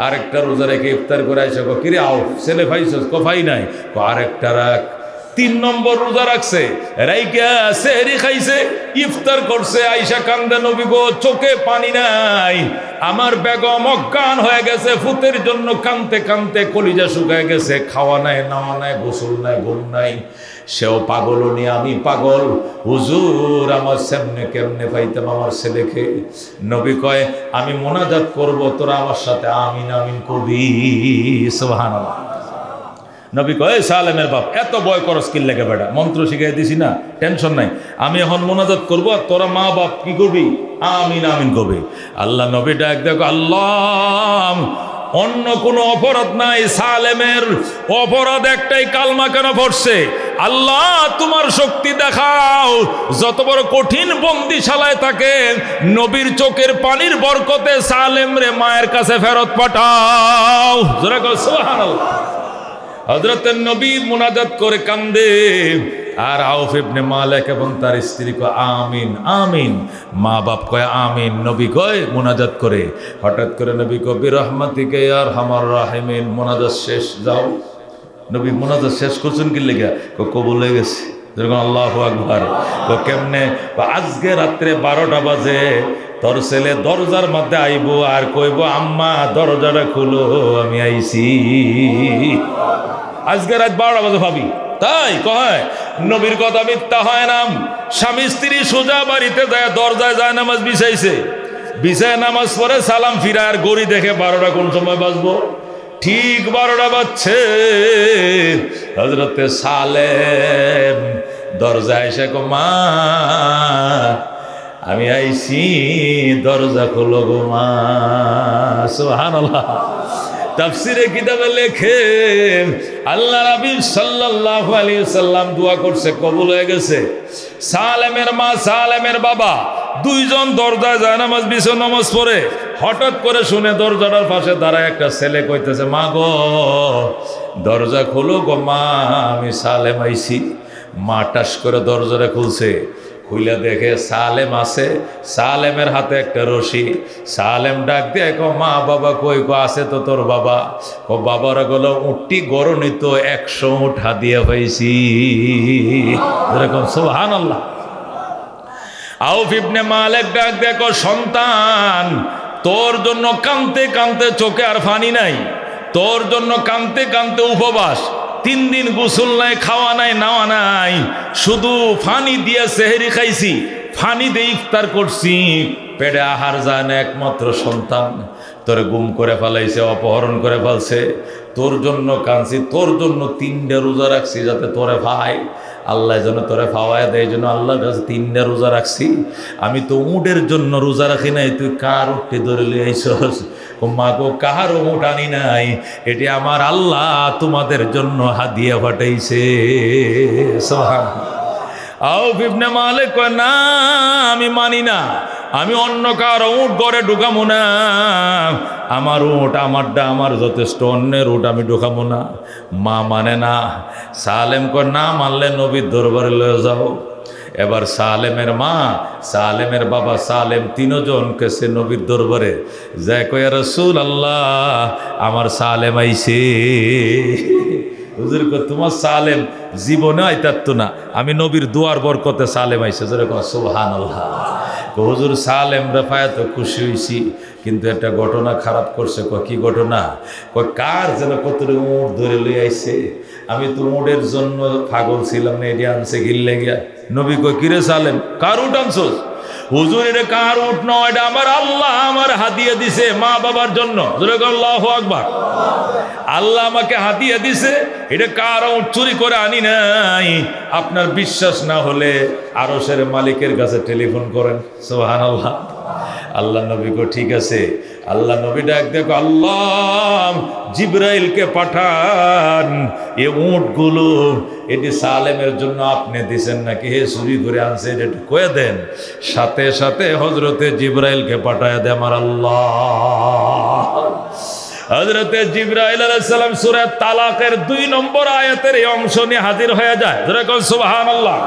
Speaker 1: আরেকটা রোজা রেখে ইফতার করে আইসো। কিরে আও ছেলে ভাইছো? কো ভাই নাই। আরেকটা রাখ। 3 নম্বর রোজা রাখছে, রাইকা সেহরি খাইছে, ইফতার করছে, আইসা কান্দে নবী গো চোখে পানি নাই, আমার বেগম অজ্ঞান হয়ে গেছে, ফুতের জন্য কানতে কানতে কলিজা শুকায় গেছে, খাওয়া নাই, নাওয়া নাই, গোসল নাই, ঘুম নাই, সেও পাগল নিয়ে আমি পাগল, হুজুর আমার সামনে কেমনে পাইতাম আমার ছেলেকে? নবী কয় আমি মোনাজাত করব, তোরা আমার সাথে আমিন আমিন কবি। সুবহানাল্লাহ। নবী কয় সালেমের বাপ এত ভয় করস কি লেগে বেটা, মন্ত্র শিখাই দিছি না, টেনশন নাই, আমি এখন মোনাজাত করবো, আর তোরা মা বাপ কি করবি? আমিন আমিন কবি। আল্লাহ নবী ডাক দেখো, আল্লাহ অন্য কোনো অপরাধ নাই, সালেমের অপরাধ একটাই, কালমা কেন পড়ছে? আল্লাহ তোমার শক্তি দেখাও, যত বড় কঠিন বন্দিশালায় থাকে, নবীর চোখের পানির বরকতে সালেম রে মায়ের কাছে ফেরত পাঠাও। জোরে কও সুবহানাল্লাহ। হযরতের নবী মুনাজাত করে কান্দে, আর আউফ ইবনে মালিক এবং তার স্ত্রী কয় আমিন আমিন, মা বাপ কয় আমিন, নবী কয় মুনাজাত করে। হঠাৎ করে নবী কয় বিরহমাতিকা ইয়া আরহামার রাহিমিন, মুনাজাত শেষ, যাও। নবী মুনাজাত শেষ করছেন কি লেগা? কবুল হয়ে গেছে। যখন আল্লাহু আকবার। কেমনে? আজকে রাত্রে 12টা বাজে তোর ছেলে দরজার মধ্যে আইবো আর কইবো আম্মা দরজাটা খুলো আমি আইছি। আজকে রাত 12টা বাজে ভাবি, তাই কয় নবীর কথা মিথ্যা হয় না। স্বামী স্ত্রী সোজা বাড়িতে যায়, দরজায় যায় নামাজ বিছাইছে, বিছায় নামাজ পড়ে সালাম ফিরায়, আর গড়ি দেখে 12টা কোন সময় বাজবো, ঠিক 12টা বাজছে। হযরতে সালেম দরজায় এসে কো মা আমি আইছি, দরজা খোলো গো মা। সুবহানাল্লাহ। তাফসিরে কিতাবে লেখে আল্লাহ নবী সাল্লাল্লাহু আলাইহি সাল্লাম দোয়া করছে, কবুল হয়ে গেছে। সালেমের মা সালেমের বাবা দুইজন দরজায় যায় নামাজ বিছো নামাজ পড়ে, হঠাৎ করে শুনে দরজাটার পাশে দাঁড়ায় একটা ছেলে কইতেছে মা গো দরজা খোলো গো মা, আমি সালেম আইছি। মা টাস করে দরজাটা খুলছে, খুইলা দেখে সালেম আছে, সালেমের হাতে একটা রশি। সালেম ডাক দিয়ে কো মা বাবা কই? কো আছে তো তোর বাবা। ও বাবার গেলো উঠটি গরনি তো 100 উঠ হাদিয়া পাইছি। এরকম সুবহানাল্লাহ। আউফ ইবনে মালিক ডাক দিয়ে কো সন্তান তোর জন্য কানতে কানতে চোখে আর পানি নাই, তোর জন্য কানতে কানতে উপবাস, 3 দিন গোসল নাই, খাওয়া নাই, নাওয়া নাই, শুধু ফানি দিয়ে সেহরি খাইছি, ফানি দিয়ে ইফতার করছি, পেটে আহার যায় না। একমাত্র সন্তান তোরে গুম করে ফেলাইছে, অপহরণ করে ফেলছে, তোর জন্য কাঁদছি, তোর জন্য 3টা রোজা রাখছি যাতে তোরে ভাই আল্লাহ যেন তোরে খাওয়ায় দেয়, এই জন্য আল্লাহর কাছে 3টা রোজা রাখছি। আমি তো উটের জন্য রোজা রাখি নাই, তুই কার উঠে ধরে লিয়ে আইসস? মা গো কাহার উট আনি নাই, এটি আমার আল্লাহ তোমাদের জন্য হাদিয়া পাঠাইছে। আউফ ইবনে মালিক কয় না আমি মানি না, আমি অন্য কারো উট ঘরে ঢুকাবো না, আমার উট আমারটা আমার যথেষ্ট, অন্যের উট আমি ঢুকাবো না। মা মানে না। সালেম কয় না মানলে নবীর দরবারে লয়ে যাও। এবার সালেমের মা সালেমের বাবা সালেম 3 জন কেছে নবীর দরবারে যায়, কয় রাসূলুল্লাহ আমার সালেম আইছে। হুজুর কয় তোমার সালেম জীবনে আইতাত না, আমি নবীর দুয়ার বরকতে সালেম আইছে। যেরকম সুবহানাল্লাহ। হুজুর সালেম রেফায় তো খুশি হয়েছি, কিন্তু একটা ঘটনা খারাপ করছে। কয় কি ঘটনা? কয় কার যেন কত উট ধরে লই আইছে, আমি তো উটের জন্য পাগল ছিলাম না, এটি আনছে গিল্লে গিয়া। নবী কয় কিরে সালেম কার উট আনছস? হুজুর এটা কার উট নয়, এটা আমার আল্লাহ আমার হাদিয়া দিছে মা বাবার জন্য। আল্লাহু আকবার। আল্লাহ আমাকে হাদিয়া দিছে, এটা কার উট চুরি করে আনি নাই। আপনার বিশ্বাস না হলে আরশের মালিকের কাছে টেলিফোন করেন। সুবহানাল্লাহ। আল্লাহ নবী কো ঠিক আছে। আল্লাহ নবী ডাক দেখো আল্লাহ জিবরাইলকে পাঠান, এ উটগুলো এটি সালেমের জন্য আপনি দিছেন নাকি হে চুরি করে আনছে এটা একটু কয়ে দেন। সাথে সাথে হজরতে জিবরাইলকে পাঠায় দে আমার আল্লাহ। হযরতে জিবরাইল আলাইহিস সালাম সূরা তালাকের 2 নম্বর আয়াতের এই অংশ নিয়ে হাজির হয়ে যায়। যেরকম সুবহানাল্লাহ।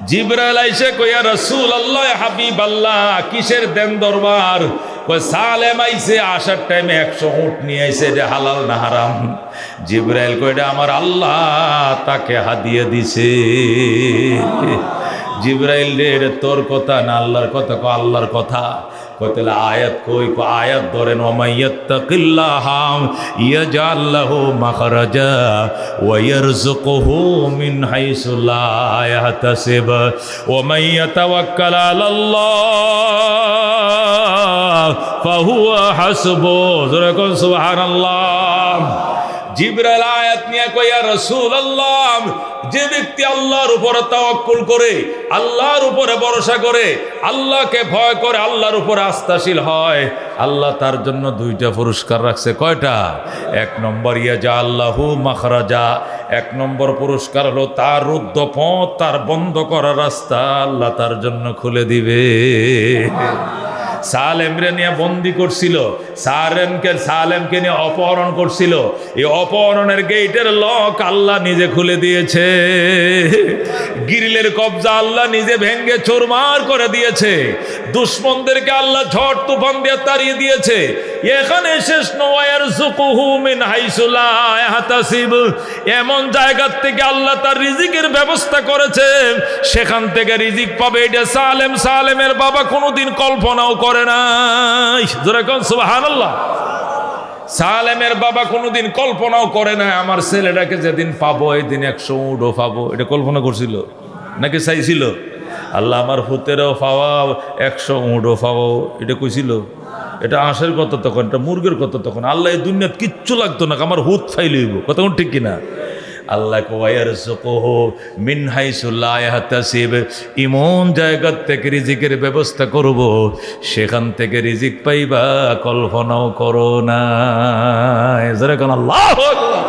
Speaker 1: জিবরাইল আইসে কইয়া রাসূলুল্লাহ হাবিবাল্লাহ কিসের দেন দরবার? কই সালেম আইসে আসার টাইমে 100 উট নিয়ে আইসে, এটা হালাল না হারাম? জিবরাইল কই এটা আমার আল্লাহ তাকে হাদিয়া দিছে। জিবরাইল রে এটা তোর কথা না আল্লাহর কথা? কো আল্লাহর কথা। কতলা আয়াত কই? কো আয়াত ধরেন ওয়ামাইয়াত্তাকিল্লাহ ইয়াজআল লাহু মাখরাজা ওয়া ইয়ারযুকুহু মিন হাইসু লা ইয়াহতাসিব ওয়া মান ইয়াতাওয়াক্কাল আলাল্লাহ ফাহুয়া হাসবু। জোরে কোন সুবহানাল্লাহ। জিবরাইল আয়াত নিয়ে কইয়া রাসূলুল্লাহ, যে ব্যক্তি আল্লাহর উপরে তাওয়াক্কুল করে, আল্লাহর উপরে ভরসা করে, আল্লাহকে ভয় করে, আল্লাহর উপরে আস্থাশীল হয়, আল্লাহ তার জন্য 2টা পুরস্কার রাখছে। কয়টা? 1 নম্বর ইয়াজআল লাহু মাখরাজা, 1 নম্বর পুরস্কার হলো তার রুদ্ধ পথ, তার বন্ধ করা রাস্তা আল্লাহ তার জন্য খুলে দিবে। সালেমরে নিয়ে বন্দি করছিল, সালেমকে নিয়ে অপহরণ করছিল, এই অপহরণের গেটের লক আল্লাহ নিজে খুলে দিয়েছে। গিরিলের কবজা আল্লাহ নিজে ভেঙ্গে চুরমার করে দিয়েছে। দুশমনদেরকে আল্লাহ ঝড় তুফান দিয়ে তাড়িয়ে দিয়েছে। এখানে শেষ নওয়ার যুকুহু মিন হাইসু লা ইয়াহতাসিব, এমন জায়গা থেকে আল্লাহ তার রিজিকের ব্যবস্থা করেছে, সেখান থেকে রিজিক পাবে। এটা সালেমের বাবা কোনোদিন কল্পনাও করে নাই। জোরে কোন সুবহানাল্লাহ। সালেমের বাবা কোনোদিন কল্পনাও করে নাই আমার ছেলেটাকে যেদিন পাবো এই দিন 100 উটও পাবো। এটা কল্পনা করছিল নাকি চাইছিল? আল্লাহ আমার হুতেরও পাওয়াও 100 উটও পাবো, এটা কইছিল? এটা আঁশের কথা তখন, এটা মুরগের কথা তখন। আল্লাহ এই দুনিয়াত কিচ্ছু লাগতো না, আমার হুত ফাইলইব। কথা ঠিক কিনা? আল্লাহ ওয়ারযুকুহু মিন হাইসু লা ইয়াহতাসিব, এমন জায়গা থেকে রিজিকের ব্যবস্থা করব, সেখান থেকে রিজিক পাইবা কল্পনাও করো না। যারা কোন আল্লাহু আকবার।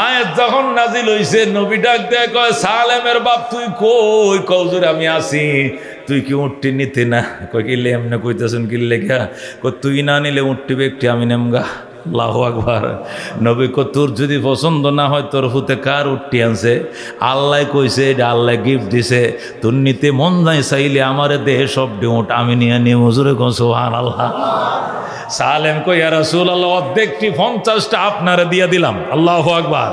Speaker 1: আয়াত যখন নাজিল হইছে, নবী ডাক দেয় কয় সালেমের বাপ তুই কই? কওজুর আমি আছি। তুই কি উঠটি নিতে না? কই কিলে এমনি কইতেছেন কিলে গা? কই তুই না নিলে উঠটি ব্যক্তি আমি নেমগা। আল্লাহু আকবার। নবী কো তোর যদি পছন্দ না হয় তোর হুতে কার উঠটি আনছে? আল্লাহ কইছে এটা আল্লাহ গিফট দিছে, তোর নিতে মন নাই চাইলে আমারে দেহে সব উঠ আমি নিয়ে নিয়ে হুজুরে কোন সুবহানাল্লাহ। সালেম কই ইয়া রাসূলুল্লাহ অর্ধেকটি 50টা আপনারে দিয়ে দিলাম। আল্লাহু আকবার।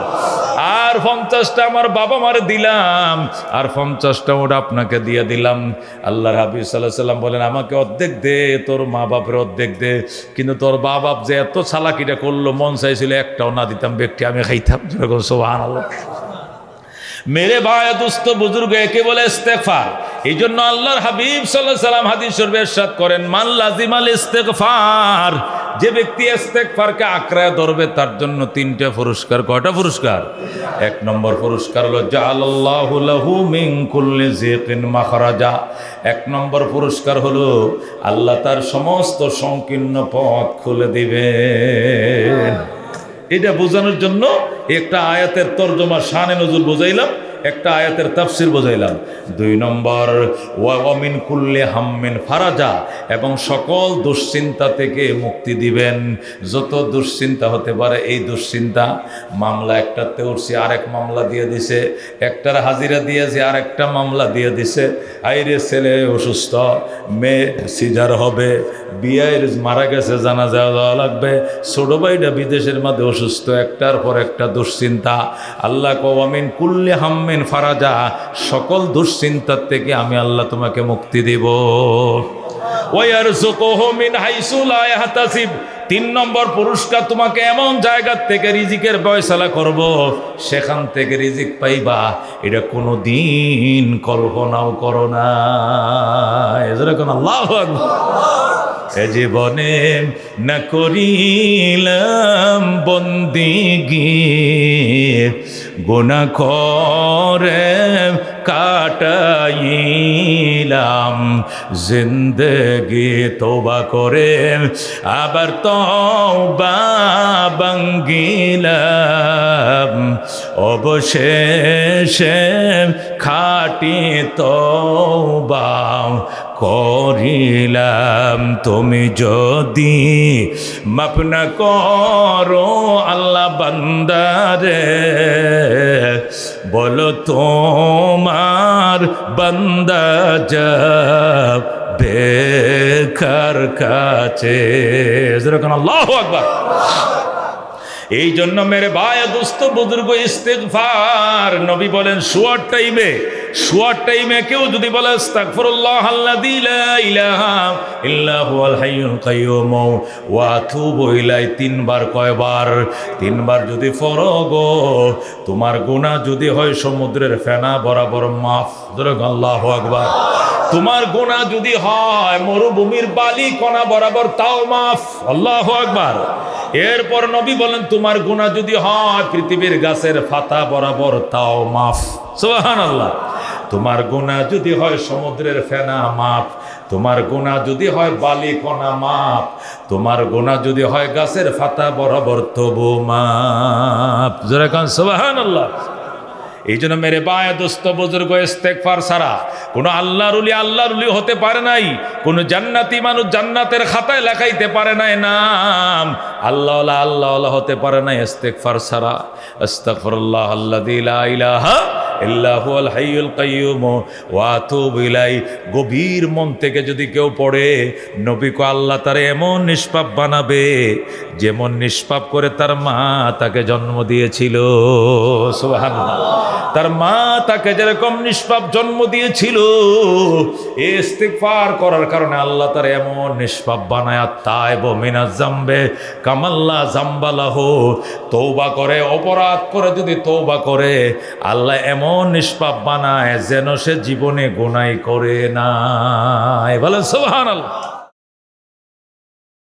Speaker 1: আর 50টা আমার বাবা মারে দিলাম, আর 50টা ওটা আপনাকে দিয়ে দিলাম। আল্লাহর হাবিব সাল্লাল্লাহু আলাইহি সাল্লাম বলেন আমাকে অর্ধেক দে, তোর মা বাপের অর্ধেক দে। কিন্তু তোর মা বাপ যে এত চালাকিটা করলো, মন চাইছিল একটাও না দিতাম, ব্যক্তি আমি খাইতাম। সুবহানাল্লাহ। মেরে ভাই দোস্ত বুজুর্গ, একে বলে ইস্তেগফার। এই জন্য আল্লাহর হাবিব সাল্লাল্লাহু আলাইহি সাল্লাম হাদিস শরীফে ইরশাদ করেন মান লাজিমাল ইস্তেগফার, যে ব্যক্তি ইস্তেগফারকে আঁকড়ায় ধরবে তার জন্য 3টা পুরস্কার। কয়টা পুরস্কার? 1 নম্বর পুরস্কার হলো জাআলাল্লাহু লাহু মিন কুল্লি যিকিন মাখরাজা। 1 নম্বর পুরস্কার হলো আল্লাহ তার সমস্ত সংকীর্ণ পথ খুলে দিবেন। এটা বোঝানোর জন্য একটা আয়াতের তরজমা শানে নজুল বোঝাইলাম, একটা আয়াতের তাফসির বোঝাইলাম। 2 নম্বর ওয়া মিন কুল্লি হাম্মিন ফারাজা, এবং সকল দুশ্চিন্তা থেকে মুক্তি দিবেন। যত দুশ্চিন্তা হতে পারে, এই দুশ্চিন্তা মামলা একটাতে উঠছে আরেক মামলা দিয়ে দিছে, একটার হাজিরা দিয়েছে আরেকটা মামলা দিয়ে দিছে। আইরে ছেলে অসুস্থ, মেয়ে সিজার হবে, বিয়ের মারা গেছে, জানাজা দেওয়া লাগবে, ছোট ভাইটা বিদেশের মধ্যে অসুস্থ, একটার পর একটা দুশ্চিন্তা। আল্লাহ ওয়া মিন কুল্লি হাম্মিন ফারাজা, সকল দুশ্চিন্তার থেকে আমি আল্লাহ তোমাকে মুক্তি দেব। ওয়ারযুকুহু মিন হাইসু লা ইয়াহতাসিব, 3 নম্বর পুরস্কার তোমাকে এমন জায়গা থেকে রিজিকের ফয়সালা করব, সেখান থেকে রিজিক পাইবা, এটা কোনোদিন কল্পনাও করো না। এজন্য আল্লাহু আকবার। এ জীবনে না করিলাম বন্দিগি, গুনাহ করে কাটাইলাম জিন্দগি, তওবা করে আবার তওবা ভাঙ্গিলাম, অবশেষে খাঁটি তওবা করিলাম। তুমি যদি মাফ না করো আল্লাহ বান্দারে, বলো তোমার বান্দা যাবে কার কাছে। যেরকম আল্লাহু আকবার। এই জন্য মেরে ভাই দোস্ত বুজুর্গ ইস্তেগফার নবী বলেন শোয়ার টাইমে কেউ যদি বলে আস্তাগফিরুল্লাহ আল্লাযী লা ইলাহা ইল্লা হুয়াল হাইয়ুল কাইয়্যুম ওয়া আতুবু ইলাইহি, তিনবার। কয়বার? তিনবার যদি পড়ো গো, তোমার গুনাহ যদি হয় সমুদ্রের ফেনা বরাবর মাফ। যেরকম আল্লাহু আকবার। তোমার গুনাহ যদি হয় মরুভূমির বালি কণা বরাবর, তাও মাফ। আল্লাহু আকবার। এরপর নবী বলেন তোমার গুনাহ যদি হয় পৃথিবীর গাছের পাতা বরাবর, তাও মাফ। সুবহানাল্লাহ। তোমার গুনাহ যদি হয় সমুদ্রের ফেনা, মাফ। তোমার গুনাহ যদি হয় বালি কণা, মাফ। তোমার গুনাহ যদি হয় গাছের পাতা বরাবর, তবু মাফ। জোরে কান সুবহানাল্লাহ। এই জন্য মেরে বায়া দোস্ত বুজুর্গ ইস্তেগফার ছাড়া কোনো আল্লাহর ওলি হতে পারে নাই। কোনো জান্নাতি মানুষ জান্নাতের খাতায় লেখাইতে পারে নাই নাম। আল্লাহ হতে পারে নাই ইস্তেগফার ছাড়া। আস্তাগফিরুল্লাহ আল্লাযী লা ইলাহা ইল্লা হুয়াল হাইয়ুল কাইয়্যুম ওয়া আতুবু ইলাইহি গভীর মন থেকে যদি কেউ পড়ে, নবী কো আল্লাহ তারে এমন নিষ্পাপ বানাবে যেমন নিষ্পাপ করে তার মা তাকে জন্ম দিয়েছিল। সুবহানাল্লাহ। তার মা তাকে যেরকম নিষ্পাপ জন্ম দিয়েছিল, ইস্তিগফার করার কারণে আল্লাহ তার এমন নিষ্পাপ বানায়। তাইব মিনাজ জামবে কামাল্লা জাম্বালাহ, তওবা করে, অপরাধ করে যদি তওবা করে, আল্লাহ এমন নিষ্পাপ বানায় যেন সে জীবনে গুনাহ করে না। বলেন সুবহানাল্লাহ।